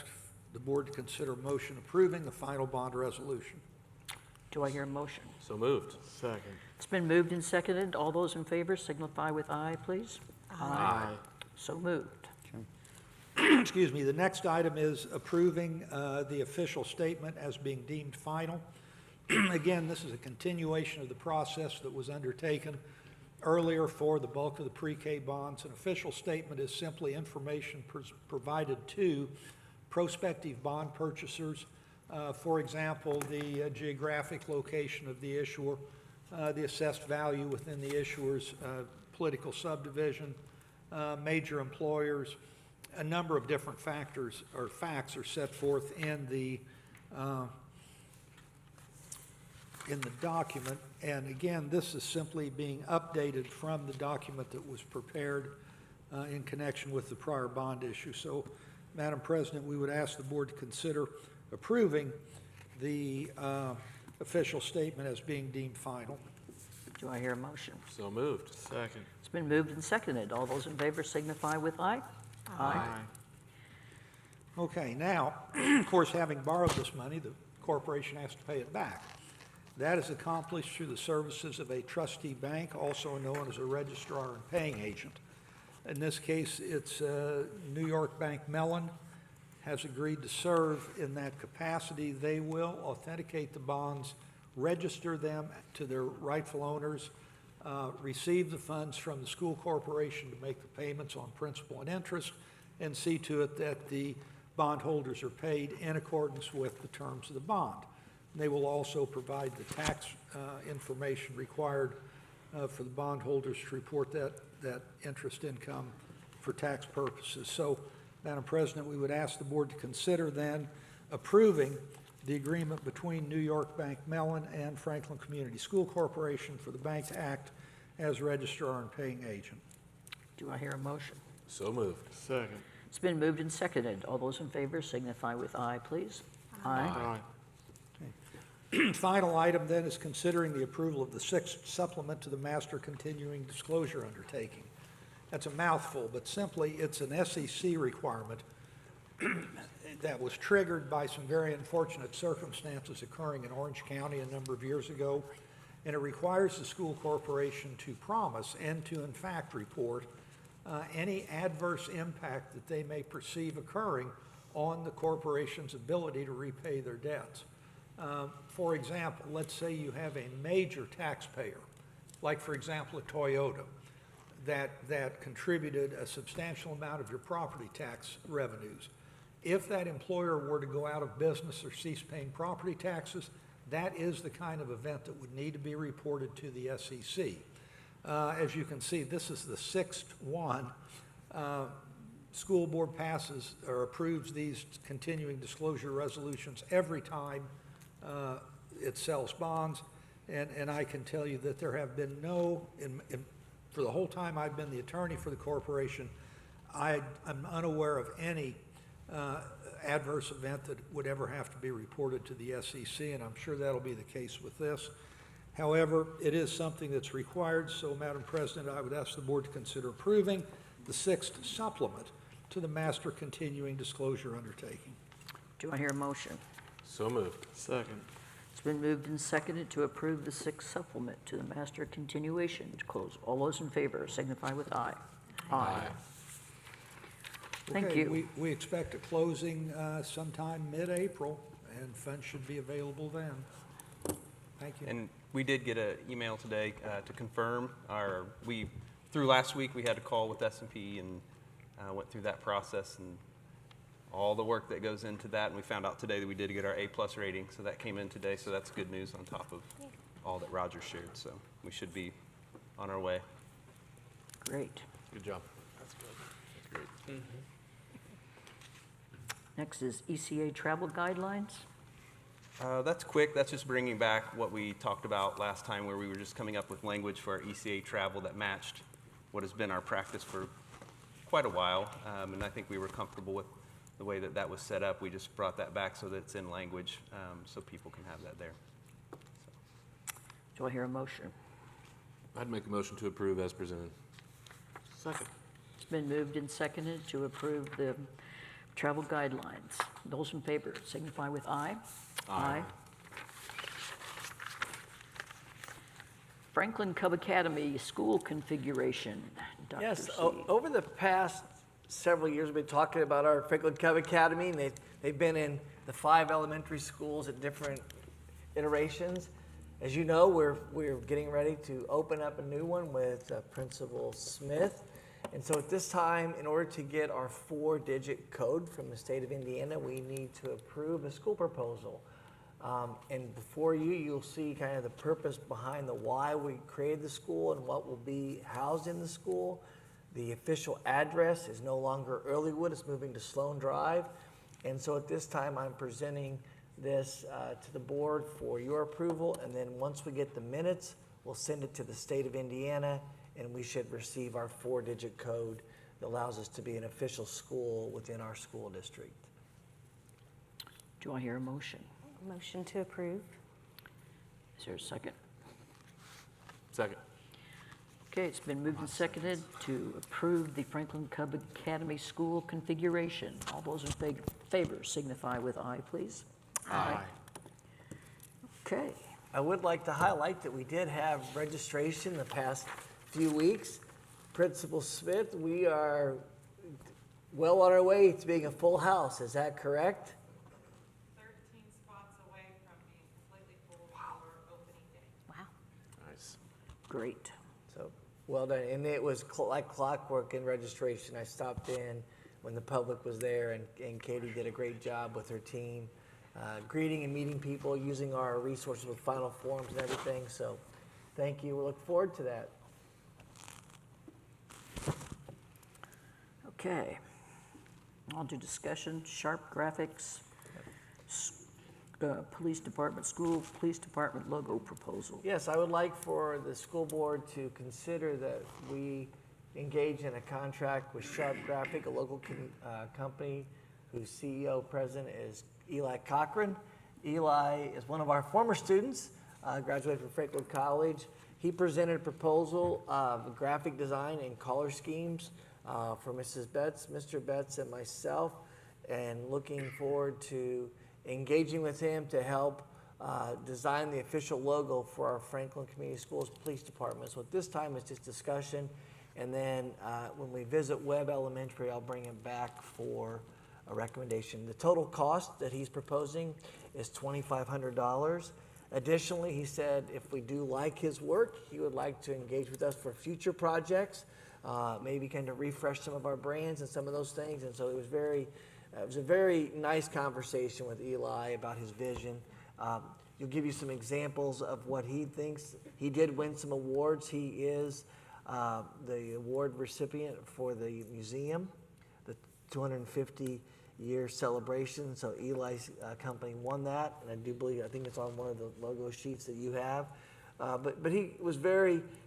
[SPEAKER 9] the board to consider a motion approving the final bond resolution.
[SPEAKER 3] Do I hear a motion?
[SPEAKER 6] So moved.
[SPEAKER 8] Second.
[SPEAKER 3] It's been moved and seconded. All those in favor signify with aye, please.
[SPEAKER 8] Aye.
[SPEAKER 3] So moved.
[SPEAKER 9] Excuse me. The next item is approving the official statement as being deemed final. Again, this is a continuation of the process that was undertaken earlier for the bulk of the pre-K bonds. An official statement is simply information provided to prospective bond purchasers. For example, the geographic location of the issuer, the assessed value within the issuer's political subdivision, major employers. A number of different factors or facts are set forth in the document. And again, this is simply being updated from the document that was prepared in connection with the prior bond issue. So, Madam President, we would ask the board to consider approving the official statement as being deemed final.
[SPEAKER 3] Do I hear a motion?
[SPEAKER 6] So moved.
[SPEAKER 8] Second.
[SPEAKER 3] It's been moved and seconded. All those in favor signify with aye.
[SPEAKER 8] Aye.
[SPEAKER 9] Okay, now, of course, having borrowed this money, the corporation has to pay it back. That is accomplished through the services of a trustee bank, also known as a registrar and paying agent. In this case, it's New York Bank Mellon has agreed to serve in that capacity. They will authenticate the bonds, register them to their rightful owners, receive the funds from the school corporation to make the payments on principal and interest, and see to it that the bondholders are paid in accordance with the terms of the bond. They will also provide the tax information required for the bondholders to report that interest income for tax purposes. So, Madam President, we would ask the board to consider then approving the agreement between New York Bank Mellon and Franklin Community School Corporation for the bank to act as registrar and paying agent.
[SPEAKER 3] Do I hear a motion?
[SPEAKER 6] So moved.
[SPEAKER 8] Second.
[SPEAKER 3] It's been moved and seconded. All those in favor signify with aye, please.
[SPEAKER 8] Aye.
[SPEAKER 9] Final item then is considering the approval of the sixth supplement to the master continuing disclosure undertaking. That's a mouthful, but simply it's an SEC requirement that was triggered by some very unfortunate circumstances occurring in Orange County a number of years ago, and it requires the school corporation to promise and to in fact report any adverse impact that they may perceive occurring on the corporation's ability to repay their debts. For example, let's say you have a major taxpayer, like for example a Toyota, that contributed a substantial amount of your property tax revenues. If that employer were to go out of business or cease paying property taxes, that is the kind of event that would need to be reported to the SEC. As you can see, this is the sixth one. School board passes or approves these continuing disclosure resolutions every time it sells bonds, and I can tell you that there have been no, for the whole time I've been the attorney for the corporation, I'm unaware of any adverse event that would ever have to be reported to the SEC, and I'm sure that'll be the case with this. However, it is something that's required, so Madam President, I would ask the board to consider approving the sixth supplement to the master continuing disclosure undertaking.
[SPEAKER 3] Do I hear a motion?
[SPEAKER 6] So moved.
[SPEAKER 8] Second.
[SPEAKER 3] It's been moved and seconded to approve the sixth supplement to the master continuation disclosure. All those in favor signify with aye. Aye. Thank
[SPEAKER 9] Okay,
[SPEAKER 3] you.
[SPEAKER 9] We expect a closing sometime mid-April, and funds should be available then. Thank you.
[SPEAKER 10] And we did get an email today to confirm through last week, we had a call with S&P and went through that process and all the work that goes into that. And we found out today that we did get our A+ rating. So that came in today. So that's good news on top of all that Roger shared. So we should be on our way.
[SPEAKER 3] Great.
[SPEAKER 6] Good job. That's good. That's great.
[SPEAKER 3] Next is ECA travel guidelines.
[SPEAKER 10] That's quick. That's just bringing back what we talked about last time, where we were just coming up with language for our ECA travel that matched what has been our practice for quite a while. And I think we were comfortable with the way that that was set up. We just brought that back so that it's in language, so people can have that there.
[SPEAKER 3] Do I hear a motion?
[SPEAKER 6] I'd make a motion to approve as presented.
[SPEAKER 5] Second.
[SPEAKER 3] It's been moved and seconded to approve the travel guidelines. Those in favor signify with aye.
[SPEAKER 6] Aye.
[SPEAKER 3] Franklin Cub Academy school configuration. Dr.
[SPEAKER 2] Yes,
[SPEAKER 3] C.
[SPEAKER 2] over the past several years, we've been talking about our Franklin Cub Academy, and they've been in the 5 elementary schools at different iterations. As you know, we're getting ready to open up a new one with Principal Smith. And so at this time, in order to get our 4-digit code from the state of Indiana, we need to approve a school proposal. And before you, you'll see kind of the purpose behind the why we created the school and what will be housed in the school. The official address is no longer Earlywood, it's moving to Sloan Drive. And so at this time, I'm presenting this to the board for your approval. And then once we get the minutes, we'll send it to the state of Indiana, and we should receive our 4-digit code that allows us to be an official school within our school district.
[SPEAKER 3] Do I hear a motion?
[SPEAKER 1] Motion to approve.
[SPEAKER 3] Is there a second?
[SPEAKER 6] Second.
[SPEAKER 3] Okay, it's been moved and seconded to approve the Franklin Cub Academy school configuration. All those in favor signify with aye, please.
[SPEAKER 6] Aye.
[SPEAKER 3] Okay.
[SPEAKER 2] I would like to highlight that we did have registration the past few weeks. Principal Smith, we are well on our way to being a full house. Is that correct?
[SPEAKER 11] 13 spots away from being completely full for opening day.
[SPEAKER 1] Wow.
[SPEAKER 6] Nice.
[SPEAKER 3] Great.
[SPEAKER 2] So well done. And it was like clockwork in registration. I stopped in when the public was there, and Katie did a great job with her team, greeting and meeting people, using our resources with Final Forms and everything. So thank you. We look forward to that.
[SPEAKER 3] Okay. On to discussion, Sharp Graphics, Police Department, School Police Department logo proposal.
[SPEAKER 2] Yes, I would like for the school board to consider that we engage in a contract with Sharp Graphic, a local company whose CEO, president is Eli Cochran. Eli is one of our former students, graduated from Franklin College. He presented a proposal of graphic design and color schemes for Mrs. Betts, Mr. Betts, and myself, and looking forward to engaging with him to help design the official logo for our Franklin Community Schools Police Department. So at this time, it's just discussion, and then when we visit Webb Elementary, I'll bring him back for a recommendation. The total cost that he's proposing is $2,500. Additionally, he said if we do like his work, he would like to engage with us for future projects, maybe kind of refresh some of our brands and some of those things. And so it was a very nice conversation with Eli about his vision. He'll give you some examples of what he thinks. He did win some awards. He is the award recipient for the museum, the 250-year celebration. So Eli's company won that, and I think it's on one of the logo sheets that you have. But he was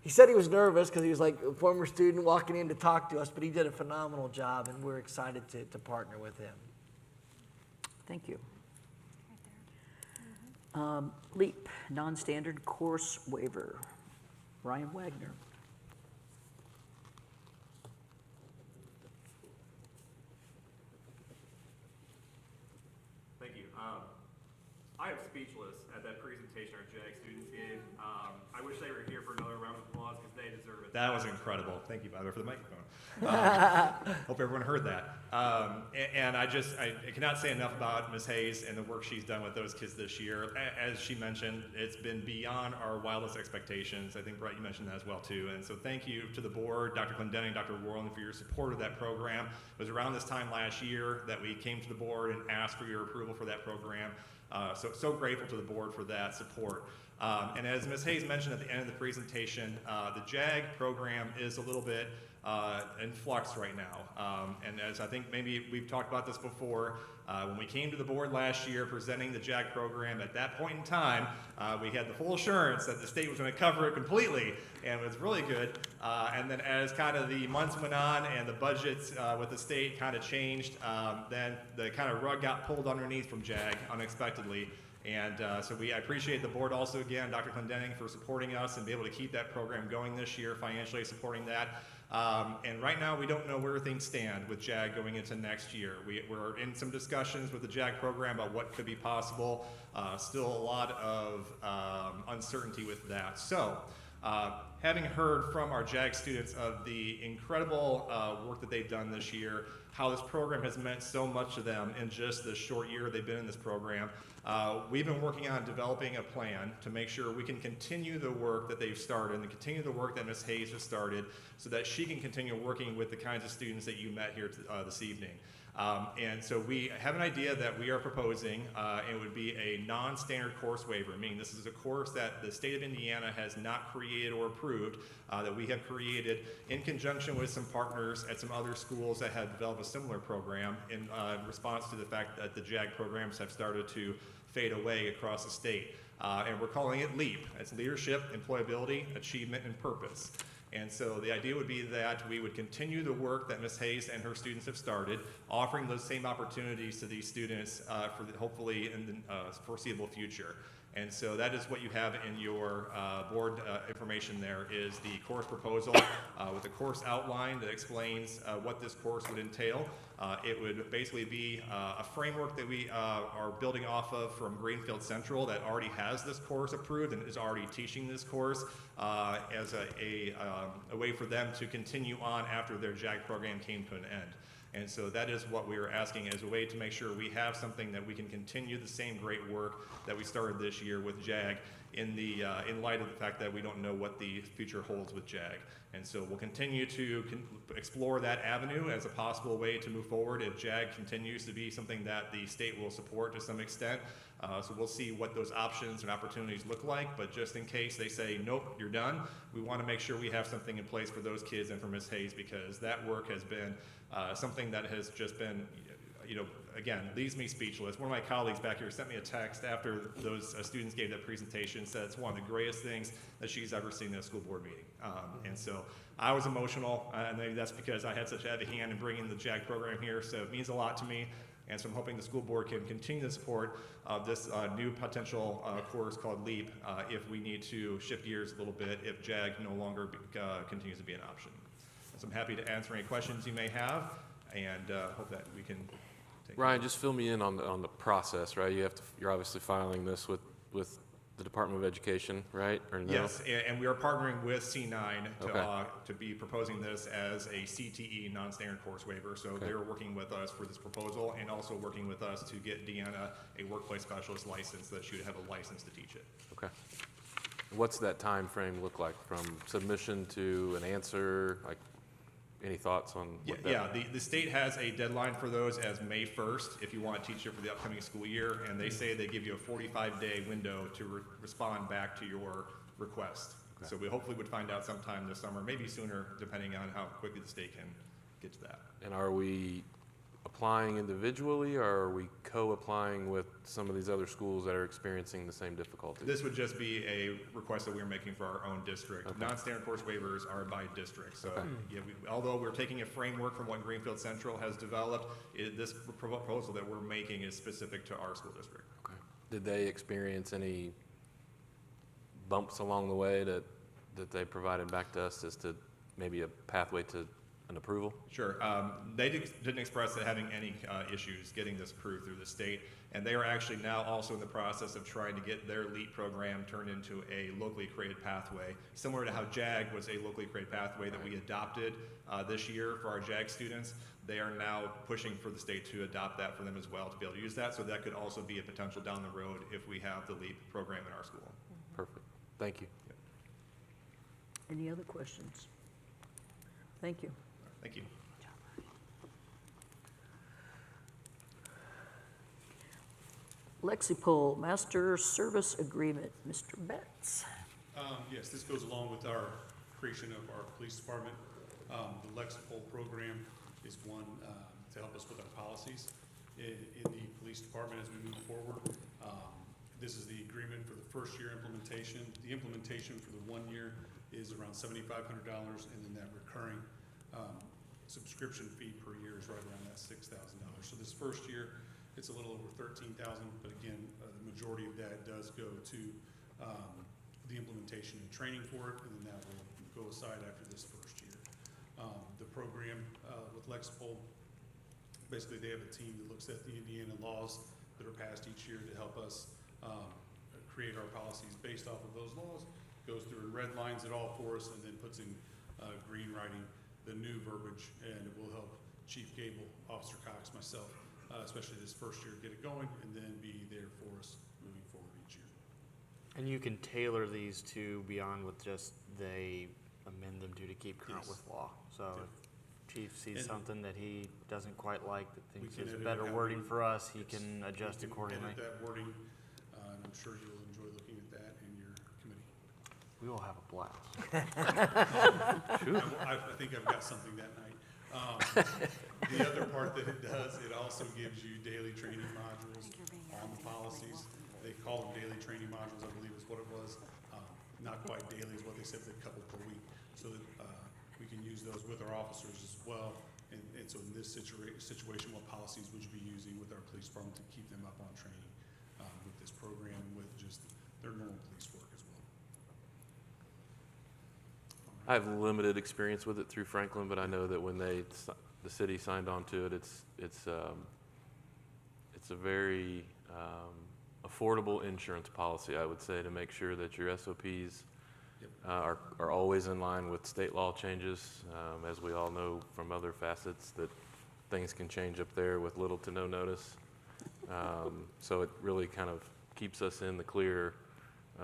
[SPEAKER 2] he said he was nervous because he was like a former student walking in to talk to us, but he did a phenomenal job, and we're excited to partner with him.
[SPEAKER 3] Thank you. LEAP, non-standard course waiver. Ryan Wagner.
[SPEAKER 12] Thank you. I am speechless at that presentation our JAG students gave. I wish they were here for another round of applause because they deserve it. that was incredible. Thank you, by the way, for the microphone. Hope everyone heard that. And I cannot say enough about Ms. Hayes and the work she's done with those kids this year. As she mentioned, it's been beyond our wildest expectations. I think, Brett, you mentioned that as well, too. And so thank you to the board, Dr. Clendenning, Dr. Worland, for your support of that program. It was around this time last year that we came to the board and asked for your approval for that program. So grateful to the board for that support. And as Ms. Hayes mentioned at the end of the presentation, the JAG program is a little bit in flux right now. And as I think maybe we've talked about this before, when we came to the board last year presenting the JAG program, at that point in time, we had the full assurance that the state was going to cover it completely, and it was really good. And then as kind of the months went on and the budgets with the state kind of changed, then the kind of rug got pulled underneath from JAG unexpectedly. And so I appreciate the board also, again, Dr. Clendenning, for supporting us and be able to keep that program going this year, financially supporting that. And right now, we don't know where things stand with JAG going into next year. We're in some discussions with the JAG program about what could be possible. Still a lot of uncertainty with that. So, having heard from our JAG students of the incredible work that they've done this year, how this program has meant so much to them in just the short year they've been in this program, we've been working on developing a plan to make sure we can continue the work that they've started and continue the work that Ms. Hayes has started so that she can continue working with the kinds of students that you met here this evening. And so we have an idea that we are proposing, and it would be a non-standard course waiver, meaning this is a course that the state of Indiana has not created or approved, that we have created in conjunction with some partners at some other schools that have developed a similar program in response to the fact that the JAG programs have started to fade away across the state. And we're calling it LEAP. It's Leadership, Employability, Achievement, and Purpose. And so the idea would be that we would continue the work that Ms. Hayes and her students have started, offering those same opportunities to these students hopefully in the foreseeable future. And so that is what you have in your board information there is the course proposal with a course outline that explains what this course would entail. It would basically be a framework that we are building off of from Greenfield Central that already has this course approved and is already teaching this course as a way for them to continue on after their JAG program came to an end. And so that is what we were asking as a way to make sure we have something that we can continue the same great work that we started this year with JAG in light of the fact that we don't know what the future holds with JAG. And so we'll continue to explore that avenue as a possible way to move forward if JAG continues to be something that the state will support to some extent. So we'll see what those options and opportunities look like, but just in case they say, nope, you're done, we want to make sure we have something in place for those kids and for Ms. Hayes, because that work has been something that has just been, again, leaves me speechless. One of my colleagues back here sent me a text after those students gave that presentation, said it's one of the greatest things that she's ever seen in a school board meeting. And so I was emotional, and maybe that's because I had such a heavy hand in bringing the JAG program here, so it means a lot to me. And so I'm hoping the school board can continue the support of this new potential course called LEAP if we need to shift gears a little bit if JAG no longer continues to be an option. So I'm happy to answer any questions you may have, and hope that we can take
[SPEAKER 6] Ryan, just fill me in on the process, right? You're obviously filing this with the Department of Education, right? Or no?
[SPEAKER 12] Yes, and we are partnering with C9
[SPEAKER 6] Okay.
[SPEAKER 12] to be proposing this as a CTE non-standard course waiver. So
[SPEAKER 6] Okay.
[SPEAKER 12] they're working with us for this proposal and also working with us to get Deanna a workplace specialist license so that she would have a license to teach it.
[SPEAKER 6] Okay. What's that time frame look like from submission to an answer? Like, any thoughts on what that?
[SPEAKER 12] Yeah, the state has a deadline for those as May 1st if you want to teach it for the upcoming school year, and they say they give you a 45-day window to respond back to your request.
[SPEAKER 6] Okay.
[SPEAKER 12] So we hopefully would find out sometime this summer, maybe sooner, depending on how quickly the state can get to that.
[SPEAKER 6] And are we applying individually, or are we co-applying with some of these other schools that are experiencing the same difficulties?
[SPEAKER 12] This would just be a request that we're making for our own district.
[SPEAKER 6] Okay.
[SPEAKER 12] Non-standard course waivers are by district. So
[SPEAKER 6] Okay.
[SPEAKER 12] yeah, although we're taking a framework from what Greenfield Central has developed, this proposal that we're making is specific to our school district.
[SPEAKER 6] Okay. Did they experience any bumps along the way that they provided back to us as to maybe a pathway to an approval?
[SPEAKER 12] Sure. They didn't express having any issues getting this approved through the state, and they are actually now also in the process of trying to get their LEAP program turned into a locally created pathway, similar to how JAG was a locally created pathway that we adopted this year for our JAG students. They are now pushing for the state to adopt that for them as well, to be able to use that, so that could also be a potential down the road if we have the LEAP program in our school.
[SPEAKER 6] Perfect. Thank you.
[SPEAKER 3] Any other questions? Thank you.
[SPEAKER 12] Thank you.
[SPEAKER 3] Lexipol Master Service Agreement, Mr. Betts.
[SPEAKER 4] Yes, this goes along with our creation of our police department. The Lexipol program is one to help us with our policies in the police department as we move forward. This is the agreement for the first year implementation. The implementation for the 1 year is around $7,500, and then that recurring subscription fee per year is right around that $6,000. So this first year, it's a little over $13,000, but again, the majority of that does go to the implementation and training for it, and then that will go aside after this first year. The program with Lexipol, basically they have a team that looks at the Indiana laws that are passed each year to help us create our policies based off of those laws, goes through and red lines it all for us, and then puts in green writing the new verbiage, and it will help Chief Gable, Officer Cox, myself, especially this first year, get it going, and then be there for us moving forward each year.
[SPEAKER 5] And you can tailor these to beyond what just they amend them to keep current
[SPEAKER 4] Yes.
[SPEAKER 5] with law. So if Chief sees
[SPEAKER 4] And
[SPEAKER 5] something that he doesn't quite like, that
[SPEAKER 4] We
[SPEAKER 5] thinks
[SPEAKER 4] can
[SPEAKER 5] is
[SPEAKER 4] edit
[SPEAKER 5] better
[SPEAKER 4] it
[SPEAKER 5] wording
[SPEAKER 4] however-
[SPEAKER 5] for us, he
[SPEAKER 4] yes,
[SPEAKER 5] can adjust
[SPEAKER 4] we can
[SPEAKER 5] accordingly.
[SPEAKER 4] edit that wording, and I'm sure you'll enjoy looking at that in your committee.
[SPEAKER 5] We will have a blast.
[SPEAKER 4] I think I've got something that night. The other part that it does, it also gives you daily training modules on the policies. They call them daily training modules, I believe is what it was. Not quite daily is what they said, but a couple per week, so that we can use those with our officers as well. And so in this situation, what policies would you be using with our police department to keep them up on training with this program and with just their normal police work as well?
[SPEAKER 6] I have limited experience with it through Franklin, but I know that when the city signed on to it, it's a very affordable insurance policy, I would say, to make sure that your SOPs are always in line with state law changes. As we all know from other facets, that things can change up there with little to no notice. So it really kind of keeps us in the clear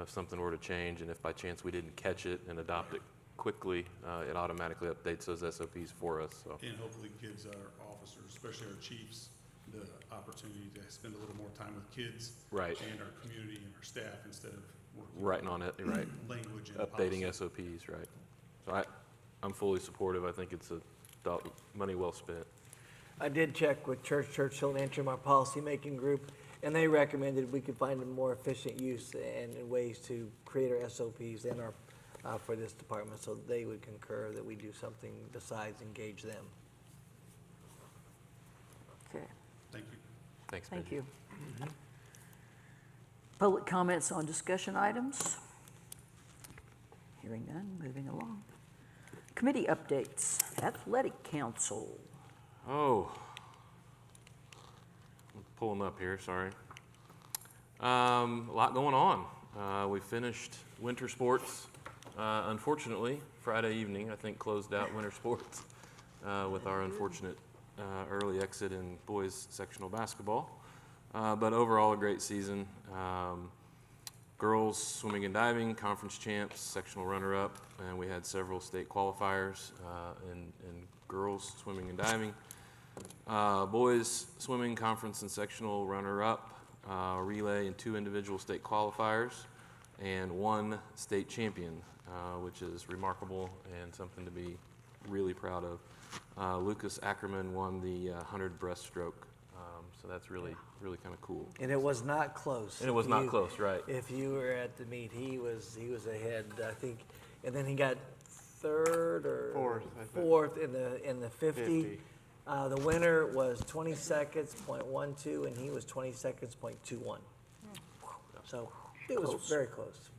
[SPEAKER 6] if something were to change, and if by chance we didn't catch it and adopt it quickly, it automatically updates those SOPs for us. So.
[SPEAKER 4] And hopefully gives our officers, especially our chiefs, the opportunity to spend a little more time with kids.
[SPEAKER 6] Right.
[SPEAKER 4] And our community and our staff instead of working.
[SPEAKER 6] Writing on it, right.
[SPEAKER 4] Language and
[SPEAKER 6] updating
[SPEAKER 4] policy.
[SPEAKER 6] SOPs, right. So I'm fully supportive. I think it's money well spent.
[SPEAKER 2] I did check with Churchill and Antrim, our policymaking group, and they recommended we could find a more efficient use and ways to create our SOPs and our for this department, so they would concur that we do something besides engage them.
[SPEAKER 3] Okay.
[SPEAKER 4] Thank you.
[SPEAKER 6] Thanks,
[SPEAKER 3] Thank
[SPEAKER 6] Benji.
[SPEAKER 3] you. Public comments on discussion items? Hearing none, moving along. Committee updates. Athletic Council.
[SPEAKER 6] Oh, I'm pulling up here, sorry. A lot going on. We finished winter sports. Unfortunately, Friday evening, I think, closed out winter sports with our unfortunate early exit in boys sectional basketball. But overall, a great season. Girls swimming and diving, conference champs, sectional runner-up, and we had several state qualifiers in girls swimming and diving. Boys swimming, conference and sectional runner-up, relay, and 2 individual state qualifiers, and 1 state champion, which is remarkable and something to be really proud of. Lucas Ackerman won the 100 breaststroke, so that's really kind of cool.
[SPEAKER 2] And it was not close.
[SPEAKER 6] And it was not close, right.
[SPEAKER 2] If you were at the meet, he was ahead, I think, and then he got third or fourth in the 50. The winner was 20 seconds, .12, and he was 20 seconds, .21. So it was
[SPEAKER 6] Close.
[SPEAKER 2] very close.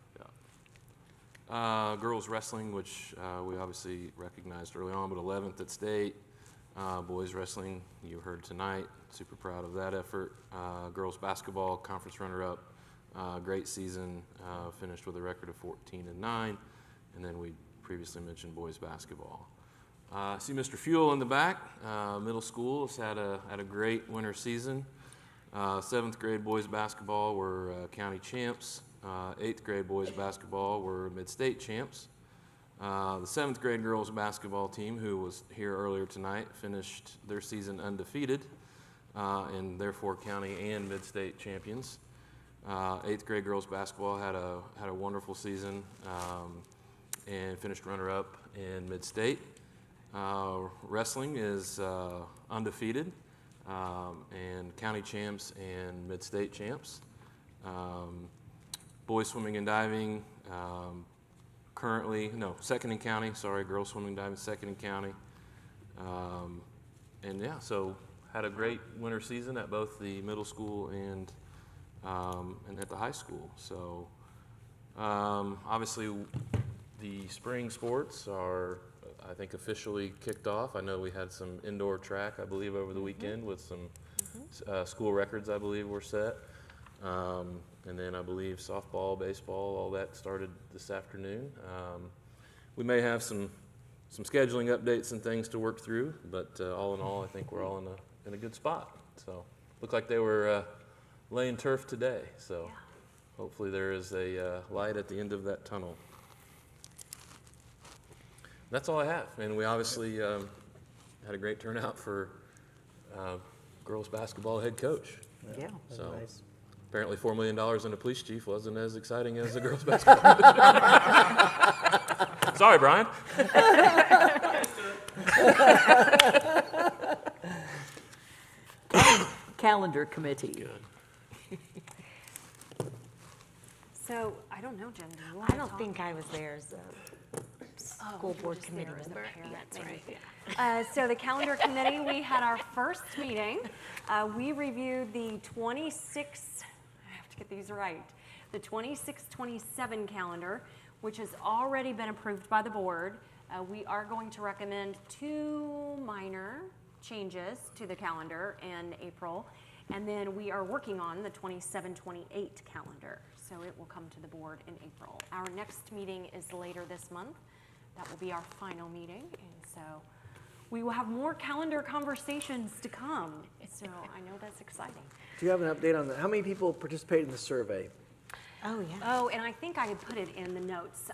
[SPEAKER 6] Girls wrestling, which we obviously recognized early on, but 11th at state. Boys wrestling, you heard tonight. Super proud of that effort. Girls basketball, conference runner-up. Great season, finished with a record of 14-9. And then we previously mentioned boys basketball. See Mr. Fuel in the back. Middle school has had a great winter season. 7th grade boys basketball were county champs. 8th grade boys basketball were mid-state champs. The 7th grade girls basketball team, who was here earlier tonight, finished their season undefeated and therefore county and mid-state champions. 8th grade girls basketball had a wonderful season and finished runner-up in mid-state. Wrestling is undefeated and county champs and mid-state champs. Boys swimming and diving, second in county, girls swimming and diving, second in county. And yeah, so had a great winter season at both the middle school and at the high school. So obviously the spring sports are, I think, officially kicked off. I know we had some indoor track, I believe, over the weekend with some school records, I believe, were set. And then I believe softball, baseball, all that started this afternoon. We may have some scheduling updates and things to work through, but all in all, I think we're all in a good spot. So looked like they were laying turf today. So hopefully there is a light at the end of that tunnel. That's all I have. And we obviously had a great turnout for girls basketball head coach.
[SPEAKER 3] Yeah.
[SPEAKER 6] So nice. Apparently $4 million in a police chief wasn't as exciting as the girls basketball. Sorry, Brian.
[SPEAKER 3] Calendar committee.
[SPEAKER 6] Good.
[SPEAKER 1] So, I don't know, Jen.
[SPEAKER 13] I don't think I was there as a school board committee member. That's right.
[SPEAKER 1] So the calendar committee, we had our first meeting. We reviewed the 26, I have to get these right, the 26-27 calendar, which has already been approved by the board. We are going to recommend 2 minor changes to the calendar in April, and then we are working on the 27-28 calendar. So it will come to the board in April. Our next meeting is later this month. That will be our final meeting, and so we will have more calendar conversations to come. So I know that's exciting.
[SPEAKER 2] Do you have an update on that? How many people participated in the survey?
[SPEAKER 13] Oh, yeah.
[SPEAKER 1] Oh, and I think I had put it in the notes.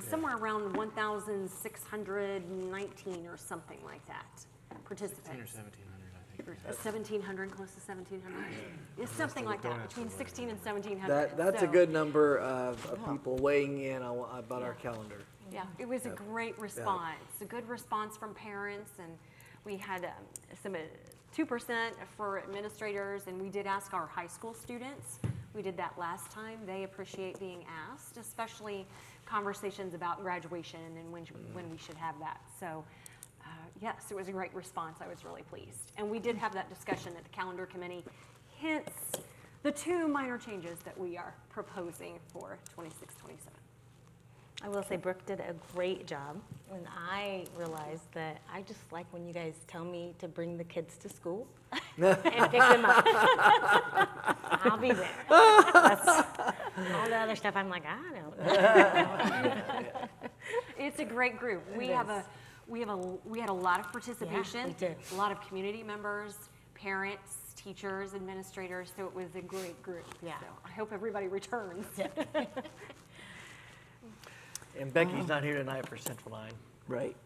[SPEAKER 1] Somewhere around 1,619 or something like that participants.
[SPEAKER 5] 1,600 or 1,700, I think.
[SPEAKER 1] 1,700, close to 1,700. It's something like that, between 1,600 and 1,700.
[SPEAKER 2] That's a good number of people weighing in about our calendar.
[SPEAKER 1] Yeah, it was a great response, a good response from parents, and we had some 2% for administrators, and we did ask our high school students. We did that last time. They appreciate being asked, especially conversations about graduation and when we should have that. So yes, it was a great response. I was really pleased. And we did have that discussion at the calendar committee, hence the 2 minor changes that we are proposing for 26-27.
[SPEAKER 13] I will say Brooke did a great job, and I realized that I just like when you guys tell me to bring the kids to school and pick them up. I'll be there. That's, all the other stuff, I'm like, I don't know.
[SPEAKER 1] It's a great group. We had a lot of participation.
[SPEAKER 13] Yeah, we did.
[SPEAKER 1] A lot of community members, parents, teachers, administrators. So it was a great group.
[SPEAKER 13] Yeah.
[SPEAKER 1] So I hope everybody returns.
[SPEAKER 2] And Becky's not here tonight for Central 9. Right.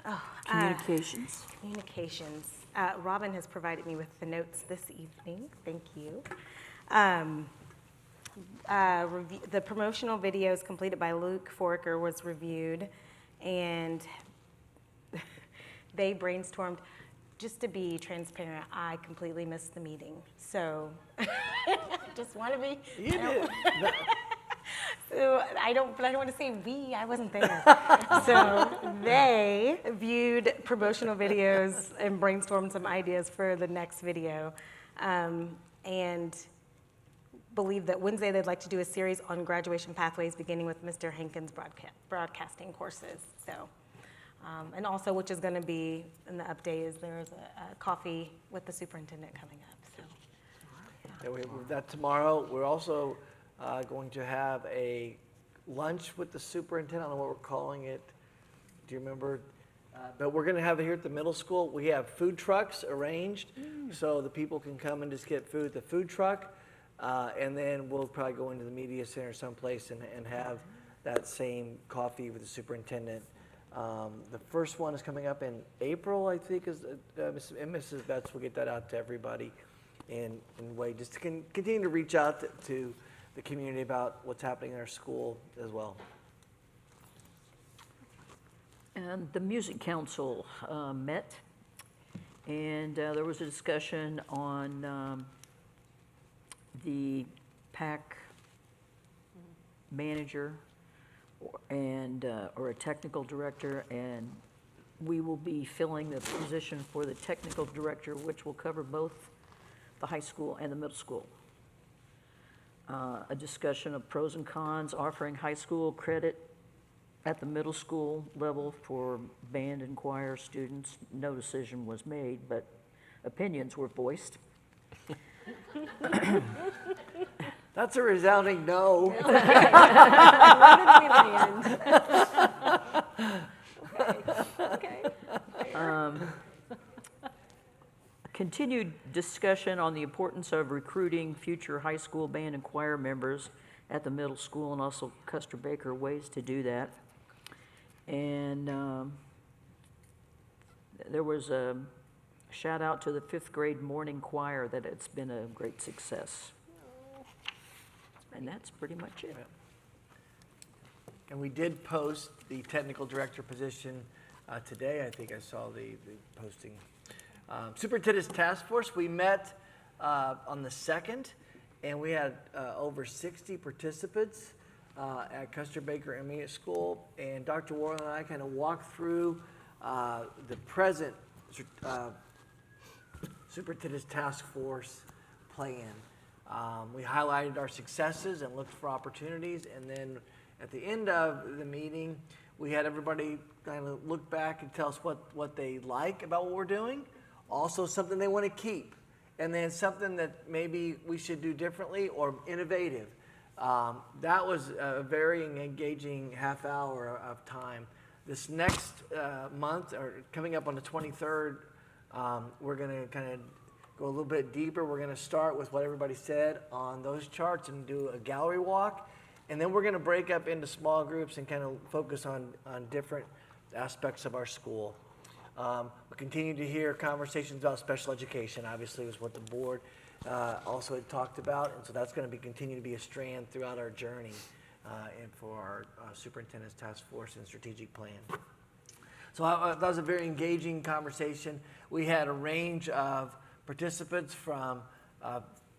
[SPEAKER 13] Oh,
[SPEAKER 3] Communications.
[SPEAKER 13] Communications. Robin has provided me with the notes this evening. Thank you. The promotional videos completed by Luke Forker was reviewed, and they brainstormed. Just to be transparent, I completely missed the meeting, so just want to be.
[SPEAKER 2] You did.
[SPEAKER 13] So I don't want to say we, I wasn't there. So they viewed promotional videos and brainstormed some ideas for the next video. And believe that Wednesday they'd like to do a series on graduation pathways, beginning with Mr. Hankins' broadcasting courses. So, and also, which is going to be in the update, is there's a coffee with the superintendent coming up. So,
[SPEAKER 2] Yeah, we have that tomorrow. We're also going to have a lunch with the superintendent. I don't know what we're calling it. Do you remember? But we're going to have it here at the middle school. We have food trucks arranged, so the people can come and just get food at the food truck. And then we'll probably go into the media center someplace and have that same coffee with the superintendent. The first one is coming up in April, I think, and Mrs. Betts will get that out to everybody in way just to continue to reach out to the community about what's happening in our school as well.
[SPEAKER 3] And the Music Council met, and there was a discussion on the PAC manager or a technical director, and we will be filling the position for the technical director, which will cover both the high school and the middle school. A discussion of pros and cons, offering high school credit at the middle school level for band and choir students. No decision was made, but opinions were voiced.
[SPEAKER 2] That's a resounding no.
[SPEAKER 1] Where did we land? Okay.
[SPEAKER 3] Continued discussion on the importance of recruiting future high school band and choir members at the middle school, and also Custer Baker ways to do that. And there was a shout out to the 5th grade morning choir that it's been a great success. And that's pretty much it.
[SPEAKER 2] And we did post the technical director position today. I think I saw the posting. Superintendent's Task Force, we met on the 2nd, and we had over 60 participants at Custer Baker Intermediate School. And Dr. Warren and I kind of walked through the present Superintendent's Task Force plan. We highlighted our successes and looked for opportunities, and then at the end of the meeting, we had everybody kind of look back and tell us what they like about what we're doing, also something they want to keep, and then something that maybe we should do differently or innovative. That was a very engaging half hour of time. This next month, or coming up on the 23rd, we're going to kind of go a little bit deeper. We're going to start with what everybody said on those charts and do a gallery walk. And then we're going to break up into small groups and kind of focus on different aspects of our school. We continue to hear conversations about special education, obviously, was what the board also had talked about. And so that's going to continue to be a strand throughout our journey and for our Superintendent's Task Force and Strategic Plan. So that was a very engaging conversation. We had a range of participants from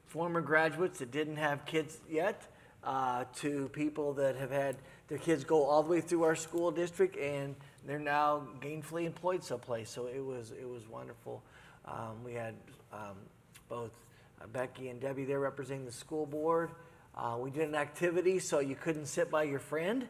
[SPEAKER 2] former graduates that didn't have kids yet to people that have had their kids go all the way through our school district and they're now gainfully employed someplace. So it was wonderful. We had both Becky and Debbie there representing the school board. We did an activity so you couldn't sit by your friend.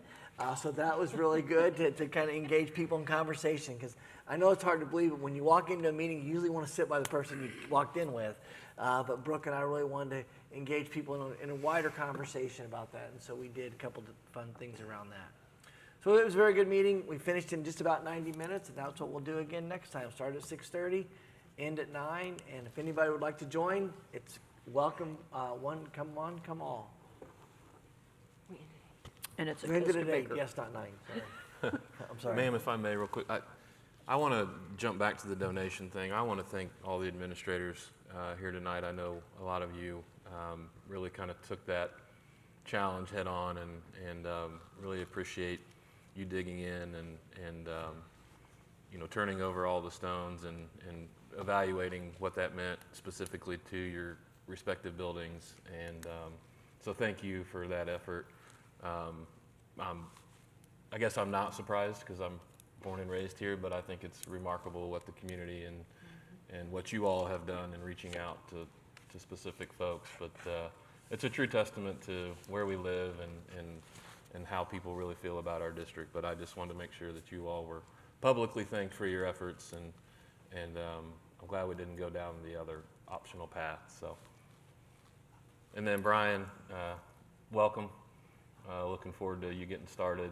[SPEAKER 2] So that was really good to kind of engage people in conversation, because I know it's hard to believe, but when you walk into a meeting, you usually want to sit by the person you walked in with. But Brooke and I really wanted to engage people in a wider conversation about that, and so we did a couple of fun things around that. So it was a very good meeting. We finished in just about 90 minutes, and that's what we'll do again next time. Start at 6:30, end at 9, and if anybody would like to join, it's welcome. Come on, come all.
[SPEAKER 3] And it's a
[SPEAKER 2] We ended
[SPEAKER 3] Custer
[SPEAKER 2] at 8,
[SPEAKER 3] Baker.
[SPEAKER 2] yes, not 9. Sorry. I'm sorry.
[SPEAKER 6] Ma'am, if I may, real quick, I want to jump back to the donation thing. I want to thank all the administrators here tonight. I know a lot of you really kind of took that challenge head on, and really appreciate you digging in and you know, turning over all the stones and evaluating what that meant specifically to your respective buildings. And so thank you for that effort. I guess I'm not surprised because I'm born and raised here, but I think it's remarkable what the community and what you all have done in reaching out to specific folks. But it's a true testament to where we live and how people really feel about our district. But I just wanted to make sure that you all were publicly thanked for your efforts, and I'm glad we didn't go down the other optional path. So, and then Brian, welcome. Looking forward to you getting started.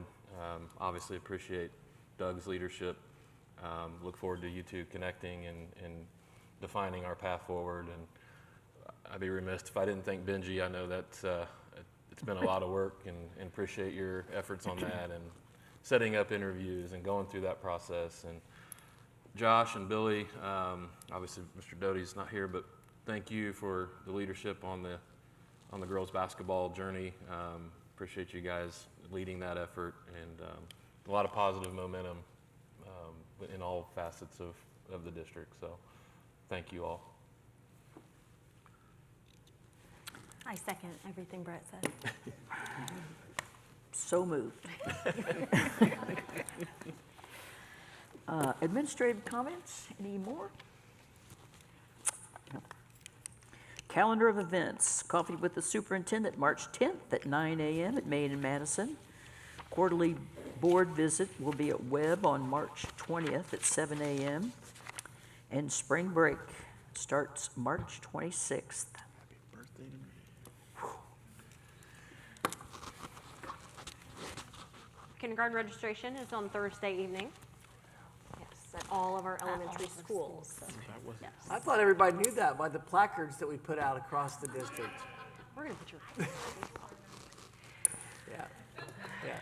[SPEAKER 6] Obviously appreciate Doug's leadership. Look forward to you two connecting and defining our path forward. And I'd be remiss if I didn't thank Benji. I know that it's been a lot of work, and appreciate your efforts on that and setting up interviews and going through that process. And Josh and Billy, obviously Mr. Doty's not here, but thank you for the leadership on the girls basketball journey. Appreciate you guys leading that effort, and a lot of positive momentum in all facets of the district. So thank you all.
[SPEAKER 13] I second everything Brett said.
[SPEAKER 3] So moved. Administrative comments, any more? No. Calendar of events, Coffee with the Superintendent, March 10th at 9 a.m. at Main and Madison. Quarterly board visit will be at Webb on March 20th at 7 a.m. And spring break starts March 26th.
[SPEAKER 1] Kindergarten registration is on Thursday evening. Yes, at all of our elementary schools. Yes.
[SPEAKER 2] I thought everybody knew that by the placards that we put out across the district.
[SPEAKER 1] We're gonna put your.
[SPEAKER 2] Yeah, yeah.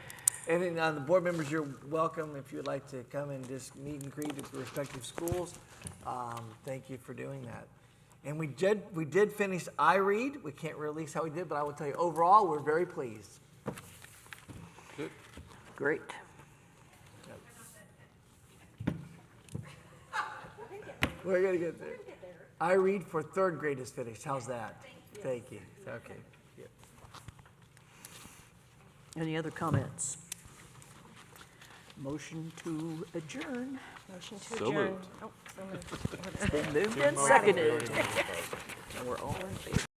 [SPEAKER 2] And then the board members, you're welcome if you'd like to come and just meet and greet at the respective schools. Thank you for doing that. And we did finish iRead. We can't release how we did, but I will tell you, overall, we're very pleased.
[SPEAKER 6] Good.
[SPEAKER 3] Great.
[SPEAKER 2] We're gonna get there. iRead for third grade is finished. How's that? Thank you. Okay. Yeah.
[SPEAKER 3] Any other comments? Motion to adjourn.
[SPEAKER 13] Motion to
[SPEAKER 6] So
[SPEAKER 13] adjourn.
[SPEAKER 6] moved.
[SPEAKER 13] Oh, so moved.
[SPEAKER 3] It's been moved and seconded. And we're all in favor.